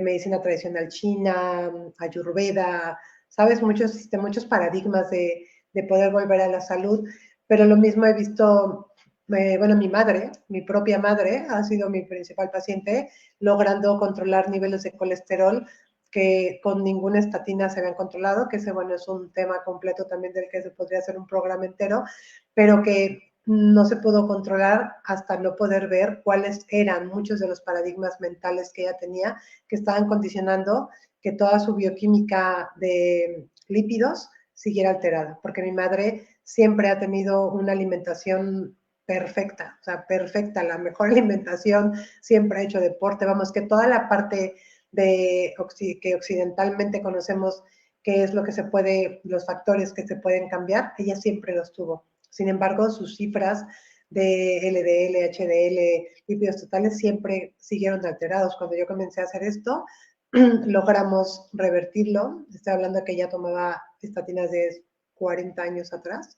medicina tradicional china, ayurveda, sabes, muchos paradigmas de poder volver a la salud, pero lo mismo he visto, bueno, mi propia madre ha sido mi principal paciente, logrando controlar niveles de colesterol que con ninguna estatina se habían controlado, que ese, bueno, es un tema completo también del que se podría hacer un programa entero, pero que no se pudo controlar hasta no poder ver cuáles eran muchos de los paradigmas mentales que ella tenía, que estaban condicionando que toda su bioquímica de lípidos siguiera alterada, porque mi madre siempre ha tenido una alimentación perfecta, o sea, perfecta, la mejor alimentación, siempre ha hecho deporte, vamos, que toda la parte que occidentalmente conocemos qué es lo que se puede, los factores que se pueden cambiar, ella siempre los tuvo. Sin embargo, sus cifras de LDL, HDL, lípidos totales siempre siguieron alterados. Cuando yo comencé a hacer esto, logramos revertirlo. Estoy hablando de que ella tomaba estatinas de 40 años atrás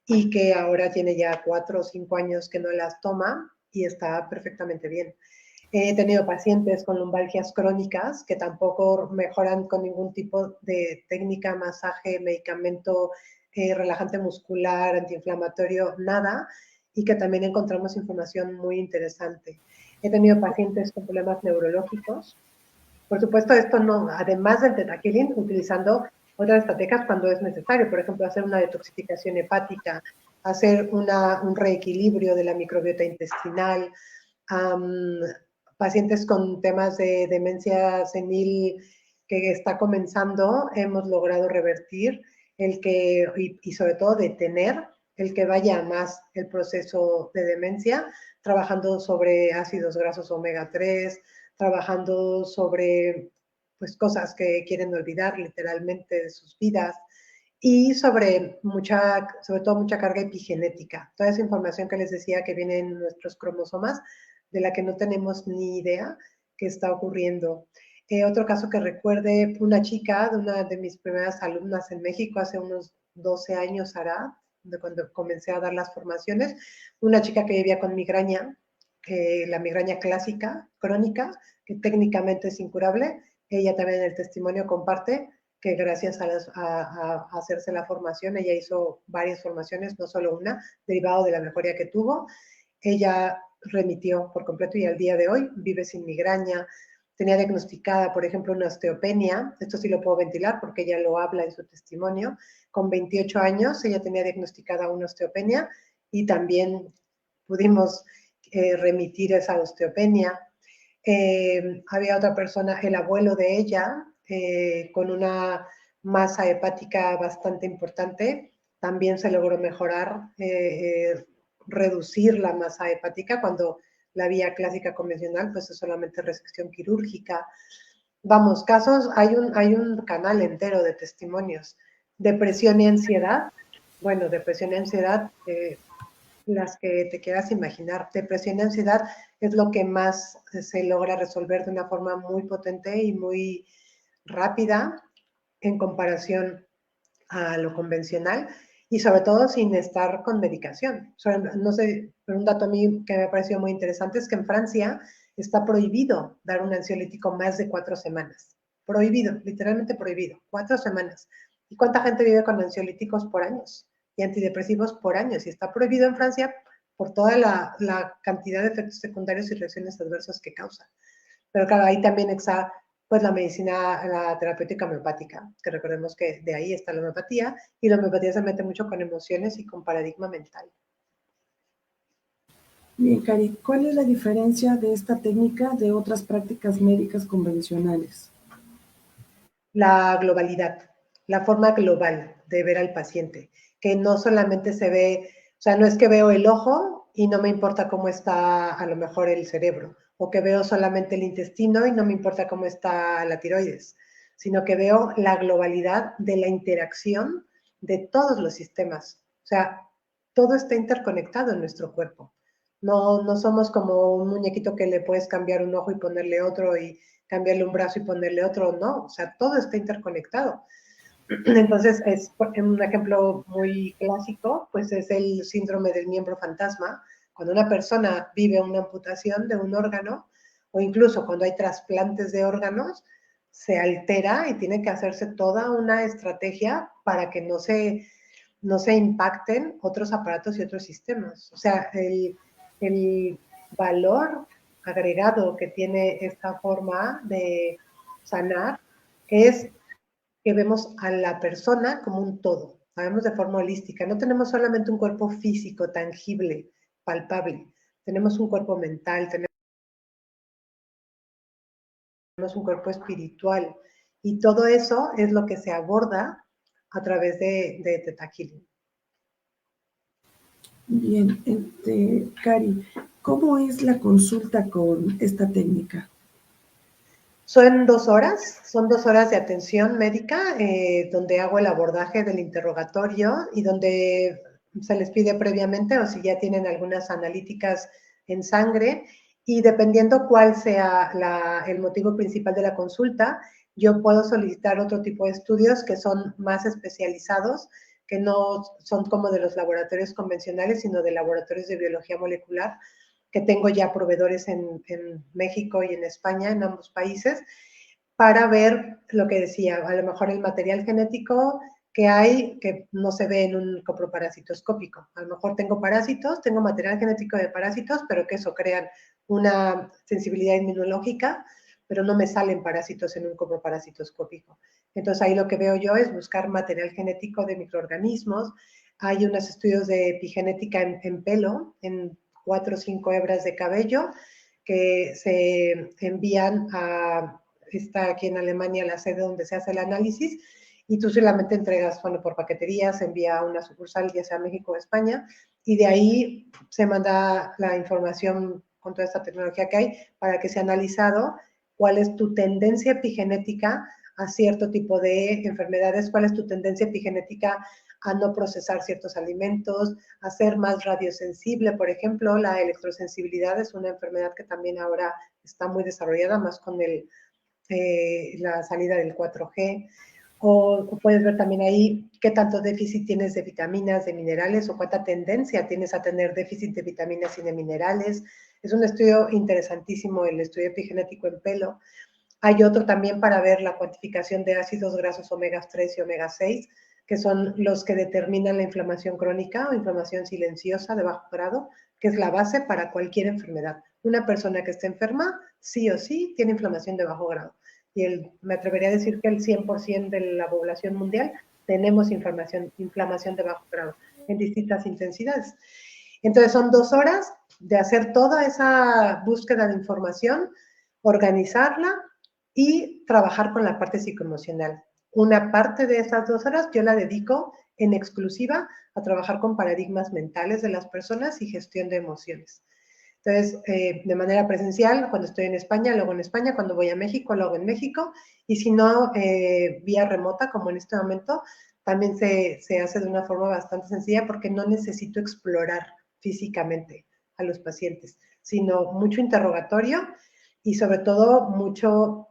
y que ahora tiene ya 4 o 5 años que no las toma y está perfectamente bien. He tenido pacientes con lumbalgias crónicas que tampoco mejoran con ningún tipo de técnica, masaje, medicamento, relajante muscular, antiinflamatorio, nada, y que también encontramos información muy interesante. He tenido pacientes con problemas neurológicos. Por supuesto, esto no, además del Theta Healing, utilizando otras estrategias cuando es necesario, por ejemplo, hacer una detoxificación hepática, hacer un reequilibrio de la microbiota intestinal, pacientes con temas de demencia senil que está comenzando, hemos logrado revertir y sobre todo detener el que vaya más el proceso de demencia, trabajando sobre ácidos grasos omega 3, trabajando sobre pues cosas que quieren olvidar literalmente de sus vidas y sobre todo mucha carga epigenética, toda esa información que les decía que viene en nuestros cromosomas, de la que no tenemos ni idea que está ocurriendo. Otro caso que recuerde, una chica de una de mis primeras alumnas en México, hace unos 12 años hará, de cuando comencé a dar las formaciones, una chica que vivía con migraña, la migraña clásica, crónica, que técnicamente es incurable. Ella también en el testimonio comparte que gracias a hacerse la formación, ella hizo varias formaciones, no solo una, derivado de la mejoría que tuvo. ella remitió por completo y al día de hoy vive sin migraña. Tenía diagnosticada, por ejemplo, una osteopenia, esto sí lo puedo ventilar porque ella lo habla en su testimonio. Con 28 años ella tenía diagnosticada una osteopenia y también pudimos remitir esa osteopenia. Había otra persona, el abuelo de ella, con una masa hepática bastante importante, también se logró mejorar, reducir la masa hepática cuando la vía clásica convencional pues es solamente resección quirúrgica. Vamos, casos, hay un canal entero de testimonios. Depresión y ansiedad, bueno, depresión y ansiedad, las que te quieras imaginar. Depresión y ansiedad es lo que más se logra resolver de una forma muy potente y muy rápida en comparación a lo convencional y sobre todo sin estar con medicación. No sé, pero un dato a mí que me ha parecido muy interesante es que en Francia está prohibido dar un ansiolítico más de 4 semanas. Prohibido, literalmente prohibido, 4 semanas. ¿Y cuánta gente vive con ansiolíticos por años? Y antidepresivos por años. Y está prohibido en Francia por toda la cantidad de efectos secundarios y reacciones adversas que causa. Pero claro, ahí también está pues la medicina, la terapéutica homeopática, que recordemos que de ahí está la homeopatía, y la homeopatía se mete mucho con emociones y con paradigma mental. Bien, Cari, ¿cuál es la diferencia de esta técnica de otras prácticas médicas convencionales? La globalidad, la forma global de ver al paciente, que no solamente se ve, o sea, no es que veo el ojo y no me importa cómo está a lo mejor el cerebro, o que veo solamente el intestino y no me importa cómo está la tiroides, sino que veo la globalidad de la interacción de todos los sistemas. O sea, todo está interconectado en nuestro cuerpo. No somos como un muñequito que le puedes cambiar un ojo y ponerle otro y cambiarle un brazo y ponerle otro, no, o sea, todo está interconectado. Entonces, es un ejemplo muy clásico, pues es el síndrome del miembro fantasma, cuando una persona vive una amputación de un órgano, o incluso cuando hay trasplantes de órganos, se altera y tiene que hacerse toda una estrategia para que no se impacten otros aparatos y otros sistemas. O sea, el valor agregado que tiene esta forma de sanar es que vemos a la persona como un todo, la vemos de forma holística. No tenemos solamente un cuerpo físico, tangible, palpable. Tenemos un cuerpo mental, tenemos un cuerpo espiritual. Y todo eso es lo que se aborda a través de Theta Healing. Bien, Cari, ¿cómo es la consulta con esta técnica? Son 2 horas de atención médica, donde hago el abordaje del interrogatorio y donde se les pide previamente o si ya tienen algunas analíticas en sangre y dependiendo cuál sea el motivo principal de la consulta, yo puedo solicitar otro tipo de estudios que son más especializados, que no son como de los laboratorios convencionales, sino de laboratorios de biología molecular, que tengo ya proveedores en México y en España, en ambos países, para ver lo que decía, a lo mejor el material genético que hay que no se ve en un coproparasitoscópico. A lo mejor tengo parásitos, tengo material genético de parásitos, pero que eso crean una sensibilidad inmunológica, pero no me salen parásitos en un coproparasitoscópico. Entonces ahí lo que veo yo es buscar material genético de microorganismos. Hay unos estudios de epigenética en pelo, en 4 o 5 hebras de cabello, que se envían está aquí en Alemania la sede donde se hace el análisis, y tú solamente entregas, bueno, por paquetería, se envía a una sucursal, ya sea México o España, y de ahí se manda la información con toda esta tecnología que hay para que sea analizado cuál es tu tendencia epigenética a cierto tipo de enfermedades, cuál es tu tendencia epigenética a no procesar ciertos alimentos, a ser más radiosensible, por ejemplo, la electrosensibilidad es una enfermedad que también ahora está muy desarrollada, más con la salida del 4G, o puedes ver también ahí qué tanto déficit tienes de vitaminas, de minerales, o cuánta tendencia tienes a tener déficit de vitaminas y de minerales. Es un estudio interesantísimo, el estudio epigenético en pelo. Hay otro también para ver la cuantificación de ácidos grasos omega 3 y omega 6, que son los que determinan la inflamación crónica o inflamación silenciosa de bajo grado, que es la base para cualquier enfermedad. Una persona que esté enferma, sí o sí, tiene inflamación de bajo grado. Y me atrevería a decir que el 100% de la población mundial tenemos inflamación de bajo grado en distintas intensidades. Entonces son 2 horas de hacer toda esa búsqueda de información, organizarla y trabajar con la parte psicoemocional. Una parte de esas 2 horas yo la dedico en exclusiva a trabajar con paradigmas mentales de las personas y gestión de emociones. Entonces, de manera presencial, cuando estoy en España, lo hago en España, cuando voy a México, lo hago en México, y si no, vía remota, como en este momento, también se hace de una forma bastante sencilla porque no necesito explorar físicamente a los pacientes, sino mucho interrogatorio y sobre todo mucho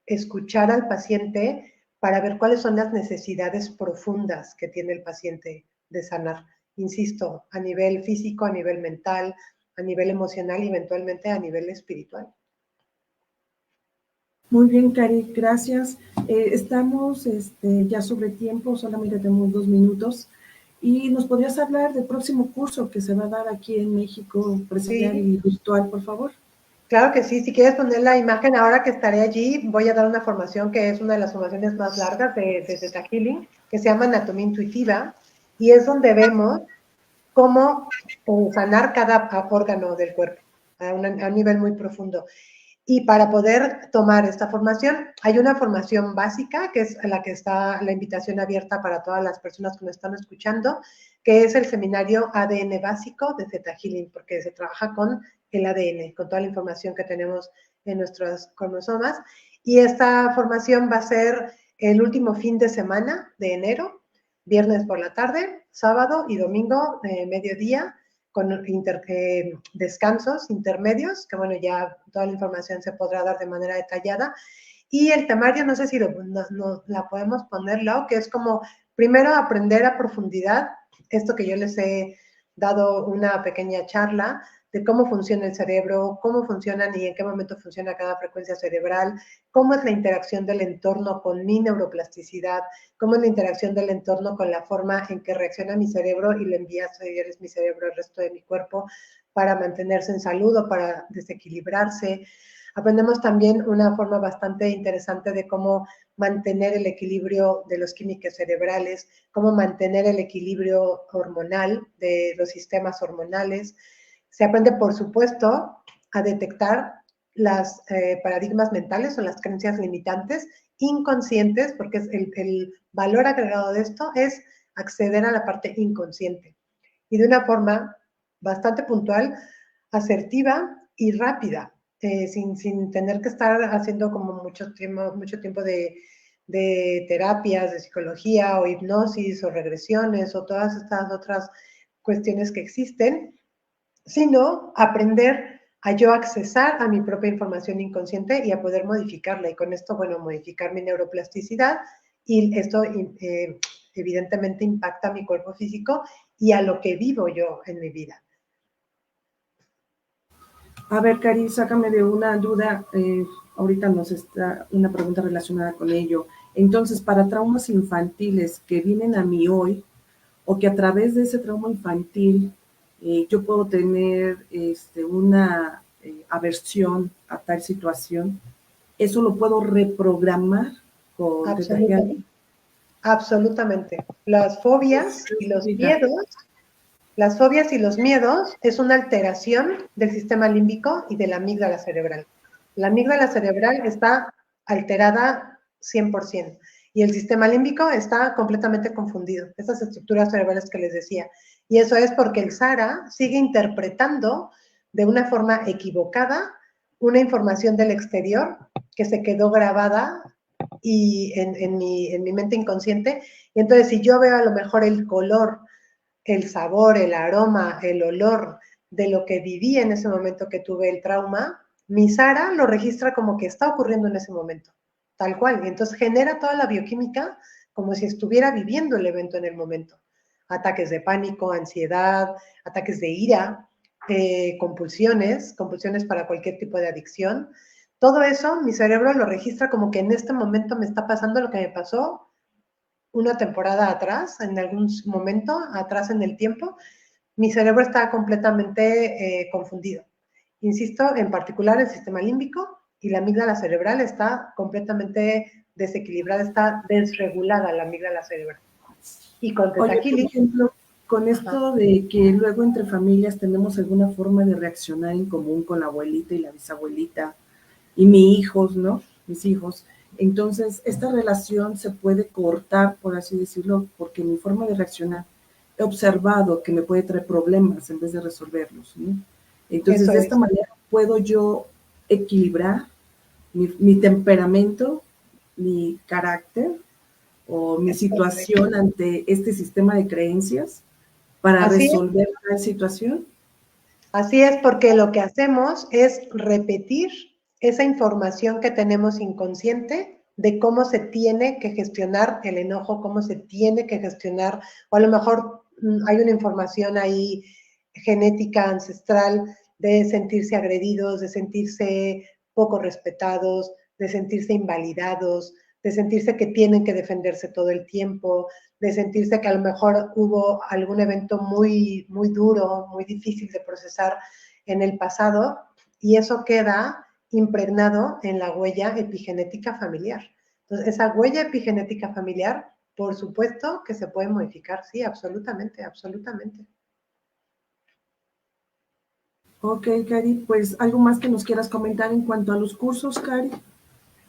escuchar al paciente para ver cuáles son las necesidades profundas que tiene el paciente de sanar. Insisto, a nivel físico, a nivel mental, a nivel emocional y eventualmente a nivel espiritual. Muy bien, Cari, gracias. Estamos ya sobre tiempo, solamente tenemos 2 minutos. ¿Y nos podrías hablar del próximo curso que se va a dar aquí en México, presencial y virtual, por favor? Claro que sí, si quieres poner la imagen ahora que estaré allí, voy a dar una formación que es una de las formaciones más largas de Theta Healing, que se llama Anatomía Intuitiva, y es donde vemos cómo sanar cada órgano del cuerpo a un nivel muy profundo. Y para poder tomar esta formación, hay una formación básica, que es la que está la invitación abierta para todas las personas que nos están escuchando, que es el seminario ADN básico de Theta Healing, porque se trabaja con el ADN, con toda la información que tenemos en nuestros cromosomas. Y esta formación va a ser el último fin de semana de enero, viernes por la tarde, sábado y domingo mediodía, con descansos intermedios, que bueno, ya toda la información se podrá dar de manera detallada. Y el temario, no sé si no la podemos poner, Lau, que es como primero aprender a profundidad esto que yo les he dado una pequeña charla de cómo funciona el cerebro, cómo funcionan y en qué momento funciona cada frecuencia cerebral, cómo es la interacción del entorno con mi neuroplasticidad, cómo es la interacción del entorno con la forma en que reacciona mi cerebro y le envía señales mi cerebro al resto de mi cuerpo para mantenerse en salud o para desequilibrarse. Aprendemos también una forma bastante interesante de cómo mantener el equilibrio de los químicos cerebrales, cómo mantener el equilibrio hormonal de los sistemas hormonales. Se aprende, por supuesto, a detectar las paradigmas mentales o las creencias limitantes inconscientes, porque es el valor agregado de esto es acceder a la parte inconsciente y de una forma bastante puntual, asertiva y rápida, sin tener que estar haciendo como mucho tiempo de terapias, de psicología o hipnosis o regresiones o todas estas otras cuestiones que existen, sino aprender a yo accesar a mi propia información inconsciente y a poder modificarla. Y con esto, bueno, modificar mi neuroplasticidad y esto evidentemente impacta a mi cuerpo físico y a lo que vivo yo en mi vida. A ver, Cari, sácame de una duda. Ahorita nos está una pregunta relacionada con ello. Entonces, para traumas infantiles que vienen a mí hoy, o que a través de ese trauma infantil yo puedo tener una aversión a tal situación, ¿eso lo puedo reprogramar con Theta Healing? Absolutamente. Las fobias y los miedos es una alteración del sistema límbico y de la amígdala cerebral. La amígdala cerebral está alterada 100% y el sistema límbico está completamente confundido. Esas estructuras cerebrales que les decía. Y eso es porque el SARA sigue interpretando de una forma equivocada una información del exterior que se quedó grabada y en mi mente inconsciente. Y entonces si yo veo a lo mejor el color, el sabor, el aroma, el olor de lo que viví en ese momento que tuve el trauma, mi SARA lo registra como que está ocurriendo en ese momento, tal cual. Y entonces genera toda la bioquímica como si estuviera viviendo el evento en el momento. Ataques de pánico, ansiedad, ataques de ira, compulsiones para cualquier tipo de adicción. Todo eso mi cerebro lo registra como que en este momento me está pasando lo que me pasó una temporada atrás, en algún momento atrás en el tiempo, mi cerebro está completamente confundido. Insisto, en particular el sistema límbico y la amígdala cerebral está completamente desequilibrada, está desregulada la amígdala cerebral. Y con Theta Oye, por Healing, ejemplo, con esto de que luego entre familias tenemos alguna forma de reaccionar en común con la abuelita y la bisabuelita y mis hijos, ¿no? Mis hijos. Entonces, esta relación se puede cortar, por así decirlo, porque mi forma de reaccionar he observado que me puede traer problemas en vez de resolverlos, ¿no? Entonces, eso de esta es. manera puedo yo equilibrar mi temperamento, mi carácter o mi Es correcto. situación ante este sistema de creencias para Así es. resolver la situación. Así es, porque lo que hacemos es repetir esa información que tenemos inconsciente de cómo se tiene que gestionar el enojo, cómo se tiene que gestionar, o a lo mejor hay una información ahí genética, ancestral, de sentirse agredidos, de sentirse poco respetados, de sentirse invalidados, de sentirse que tienen que defenderse todo el tiempo, de sentirse que a lo mejor hubo algún evento muy, muy duro, muy difícil de procesar en el pasado, y eso queda impregnado en la huella epigenética familiar. Entonces, esa huella epigenética familiar, por supuesto que se puede modificar, sí, absolutamente, absolutamente. Ok, Cari, pues algo más que nos quieras comentar en cuanto a los cursos, Cari.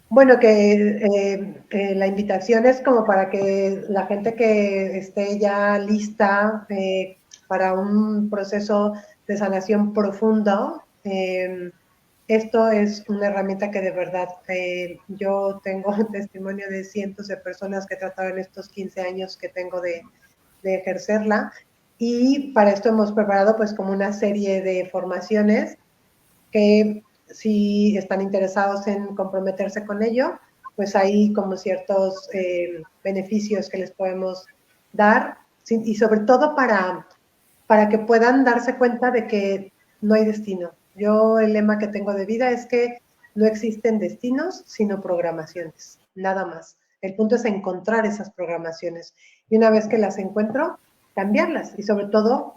Bueno, que la invitación es como para que la gente que esté ya lista para un proceso de sanación profundo, esto es una herramienta que de verdad yo tengo testimonio de cientos de personas que he tratado en estos 15 años que tengo de ejercerla, y para esto hemos preparado pues como una serie de formaciones que si están interesados en comprometerse con ello, pues hay como ciertos beneficios que les podemos dar, y sobre todo para que puedan darse cuenta de que no hay destino. Yo el lema que tengo de vida es que no existen destinos, sino programaciones, nada más. El punto es encontrar esas programaciones y una vez que las encuentro, cambiarlas y sobre todo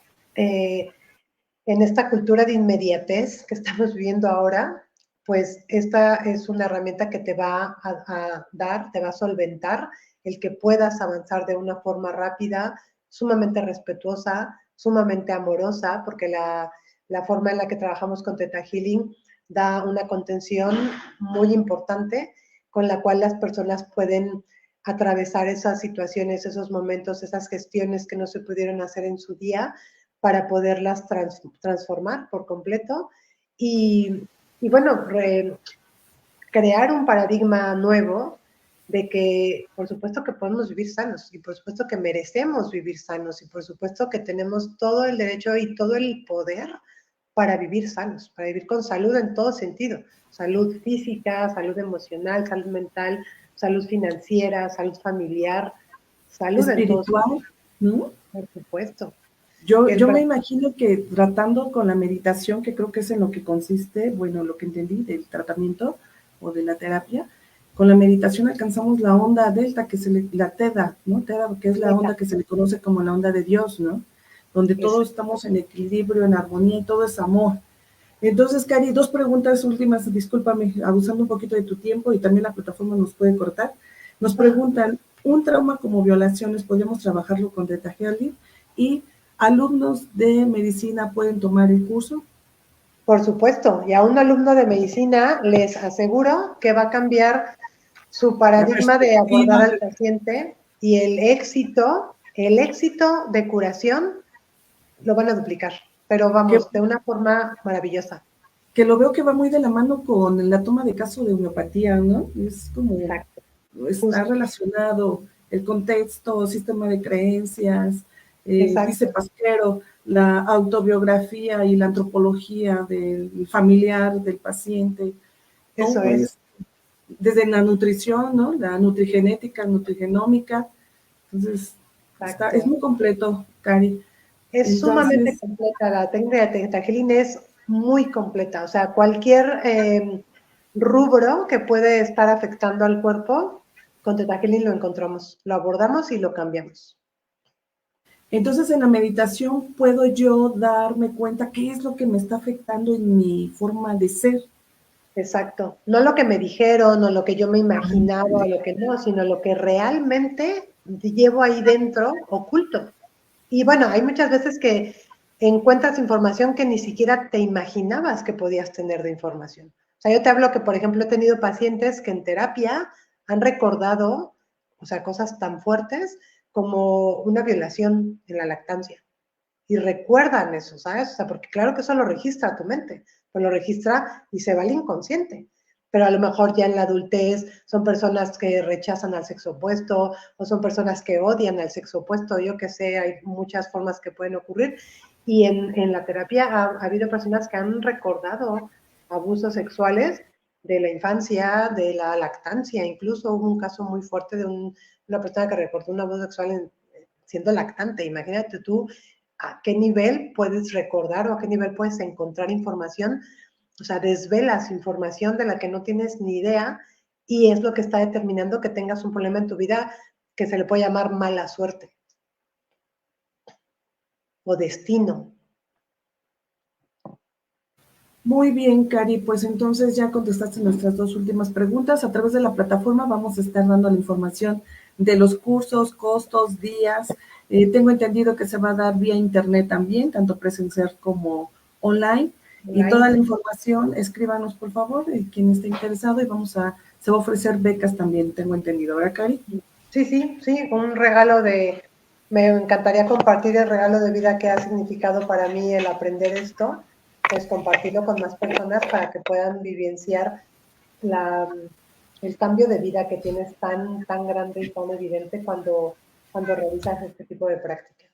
en esta cultura de inmediatez que estamos viviendo ahora, pues esta es una herramienta que te va a dar, te va a solventar el que puedas avanzar de una forma rápida, sumamente respetuosa, sumamente amorosa, porque la forma en la que trabajamos con Theta Healing da una contención muy importante con la cual las personas pueden atravesar esas situaciones, esos momentos, esas gestiones que no se pudieron hacer en su día, para poderlas transformar por completo y bueno, crear un paradigma nuevo de que por supuesto que podemos vivir sanos y por supuesto que merecemos vivir sanos y por supuesto que tenemos todo el derecho y todo el poder para vivir sanos, para vivir con salud en todo sentido, salud física, salud emocional, salud mental, salud financiera, salud familiar, salud en todo Espiritual, sentido, ¿no? por supuesto. Yo, Que el, yo me imagino que tratando con la meditación, que creo que es en lo que consiste, bueno, lo que entendí del tratamiento o de la terapia, con la meditación alcanzamos la onda delta, que la teta, ¿no? Teta, que es la onda que se le conoce como la onda de Dios, ¿no? Donde eso. todos estamos en equilibrio, en armonía y todo es amor. Entonces, Cari, dos preguntas últimas, discúlpame, abusando un poquito de tu tiempo y también la plataforma nos puede cortar. Nos preguntan, ¿un trauma como violaciones podríamos trabajarlo con Theta Healing? Y ¿alumnos de medicina pueden tomar el curso? Por supuesto, y a un alumno de medicina les aseguro que va a cambiar su La paradigma de abordar perspectiva. al paciente y el éxito de curación lo van a duplicar, pero Que, vamos, de una forma maravillosa. que lo veo que va muy de la mano con la toma de caso de homeopatía, ¿no? Es como, Exacto, está justo, relacionado el contexto, sistema de creencias, dice exacto, Pasquero, la autobiografía y la antropología del familiar, del paciente, eso todo es, es desde la nutrición, ¿no? La nutrigenética, nutrigenómica, entonces es exacto. muy completo, Cari. Es sumamente Entonces, completa, la técnica de Theta Healing es muy completa, o sea, cualquier rubro que puede estar afectando al cuerpo, con Theta Healing lo encontramos, lo abordamos y lo cambiamos. Entonces, en la meditación puedo yo darme cuenta qué es lo que me está afectando en mi forma de ser. Exacto. No lo que me dijeron o lo que yo me imaginaba o lo que no, sino lo que realmente llevo ahí dentro oculto. Y bueno, hay muchas veces que encuentras información que ni siquiera te imaginabas que podías tener de información. O sea, yo te hablo que, por ejemplo, he tenido pacientes que en terapia han recordado, o sea, cosas tan fuertes como una violación en la lactancia. Y recuerdan eso, ¿sabes? O sea, porque claro que eso lo registra tu mente, pues lo registra y se va al inconsciente. Pero a lo mejor ya en la adultez son personas que rechazan al sexo opuesto o son personas que odian al sexo opuesto, yo que sé, hay muchas formas que pueden ocurrir. Y en la terapia ha habido personas que han recordado abusos sexuales de la infancia, de la lactancia. Incluso hubo un caso muy fuerte de una persona que recordó un abuso sexual siendo lactante. Imagínate tú a qué nivel puedes recordar o a qué nivel puedes encontrar información. O sea, desvelas información de la que no tienes ni idea y es lo que está determinando que tengas un problema en tu vida que se le puede llamar mala suerte o destino. Muy bien, Cari, pues entonces ya contestaste nuestras dos últimas preguntas. A través de la plataforma vamos a estar dando la información de los cursos, costos, días. Tengo entendido que se va a dar vía internet también, tanto presencial como online. Y toda la información, escríbanos por favor, quien esté interesado, y se va a ofrecer becas también, tengo entendido, ¿verdad, Cari? Sí, sí, sí, un regalo me encantaría compartir el regalo de vida que ha significado para mí el aprender esto, pues compartirlo con más personas para que puedan vivenciar el cambio de vida que tienes tan grande y tan evidente cuando realizas este tipo de práctica.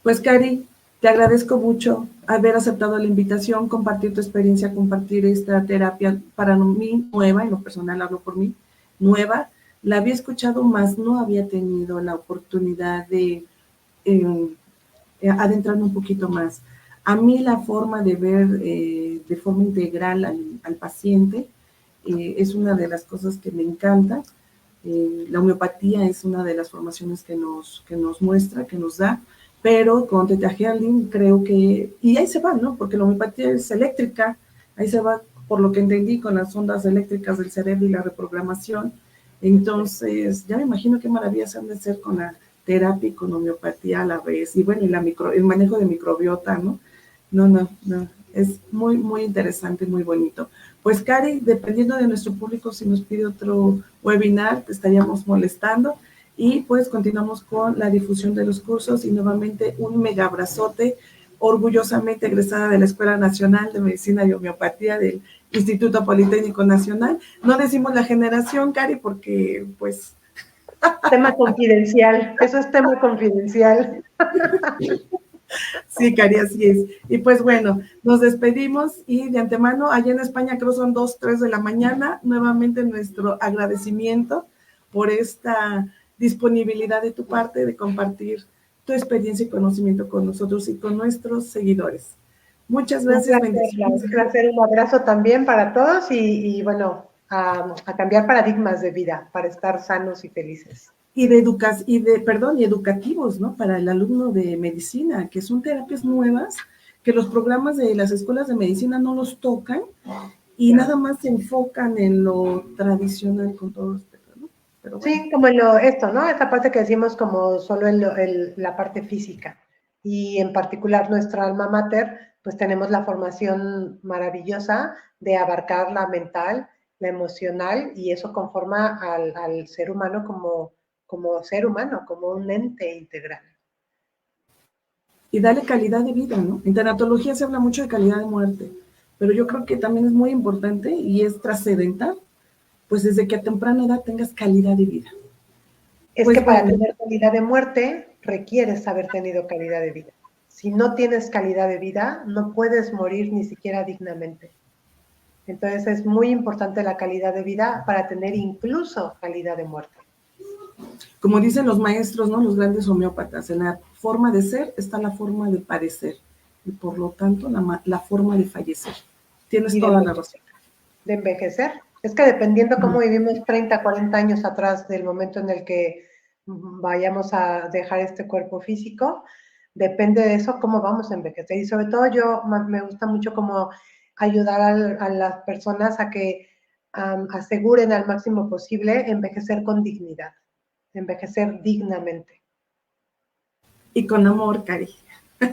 Pues, Cari, te agradezco mucho haber aceptado la invitación, compartir tu experiencia, compartir esta terapia para mí nueva, en lo personal hablo por mí, nueva. La había escuchado más, no había tenido la oportunidad de eh, adentrarme un poquito más. A mí la forma de ver de forma integral al paciente es una de las cosas que me encanta. La homeopatía es una de las formaciones que nos muestra, que nos da, pero con Theta Healing creo que, y ahí se va, ¿no? Porque la homeopatía es eléctrica, ahí se va, por lo que entendí, con las ondas eléctricas del cerebro y la reprogramación. Entonces, ya me imagino qué maravillas han de ser con la terapia y con homeopatía a la vez. Y bueno, y el manejo de microbiota, ¿no? No, es muy, muy interesante, muy bonito. Pues, Cari, dependiendo de nuestro público, si nos pide otro webinar, te estaríamos molestando. Y pues continuamos con la difusión de los cursos y nuevamente un mega abrazote, orgullosamente egresada de la Escuela Nacional de Medicina y Homeopatía del Instituto Politécnico Nacional. No decimos la generación, Cari, porque pues... Tema confidencial, eso es tema confidencial. Sí, Cari, así es. Y pues bueno, nos despedimos y de antemano, allá en España creo son 2, 3 de la mañana, nuevamente nuestro agradecimiento por esta disponibilidad de tu parte de compartir tu experiencia y conocimiento con nosotros y con nuestros seguidores. Muchas gracias, bendiciones. Un placer, un abrazo también para todos y bueno, a cambiar paradigmas de vida para estar sanos y felices. Y y educativos, ¿no? Para el alumno de medicina, que son terapias nuevas, que los programas de las escuelas de medicina no los tocan y nada más se enfocan en lo tradicional con todo respeto, ¿no? Pero bueno. Sí, como esto, ¿no? Esta parte que decimos como solo la parte física. Y en particular nuestra alma mater, pues tenemos la formación maravillosa de abarcar la mental, la emocional, y eso conforma al ser humano como ser humano, como un ente integral. Y darle calidad de vida, ¿no? En tanatología se habla mucho de calidad de muerte, pero yo creo que también es muy importante y es trascendental, pues desde que a temprana edad tengas calidad de vida. Es pues que para tener calidad de muerte requieres haber tenido calidad de vida. Si no tienes calidad de vida, no puedes morir ni siquiera dignamente. Entonces es muy importante la calidad de vida para tener incluso calidad de muerte. Como dicen los maestros, ¿no? Los grandes homeópatas, en la forma de ser está la forma de padecer y por lo tanto la forma de fallecer. Tienes toda la razón. De envejecer. Es que dependiendo cómo vivimos 30, 40 años atrás del momento en el que vayamos a dejar este cuerpo físico, depende de eso cómo vamos a envejecer. Y sobre todo me gusta mucho como ayudar a las personas a que aseguren al máximo posible envejecer con dignidad, envejecer dignamente. Y con amor, Cari.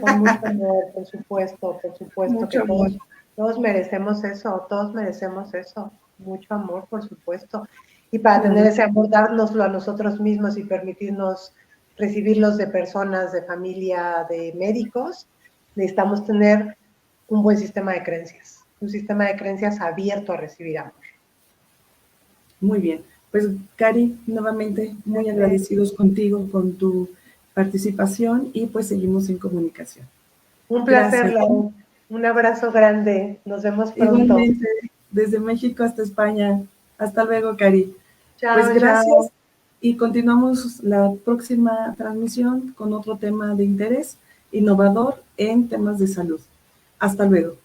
Con mucho amor, por supuesto que Mucho amor. todos merecemos eso, mucho amor, por supuesto. Y para tener ese amor, dárnoslo a nosotros mismos y permitirnos recibirlos de personas, de familia, de médicos, necesitamos tener un buen sistema de creencias, un sistema de creencias abierto a recibir amor. Muy bien. Pues, Cari, nuevamente muy agradecidos contigo, con tu participación y pues seguimos en comunicación. Un placer, Lau. Un abrazo grande. Nos vemos pronto. Igualmente, desde México hasta España. Hasta luego, Cari. Chao, pues gracias. Chao. Y continuamos la próxima transmisión con otro tema de interés innovador en temas de salud. Hasta luego.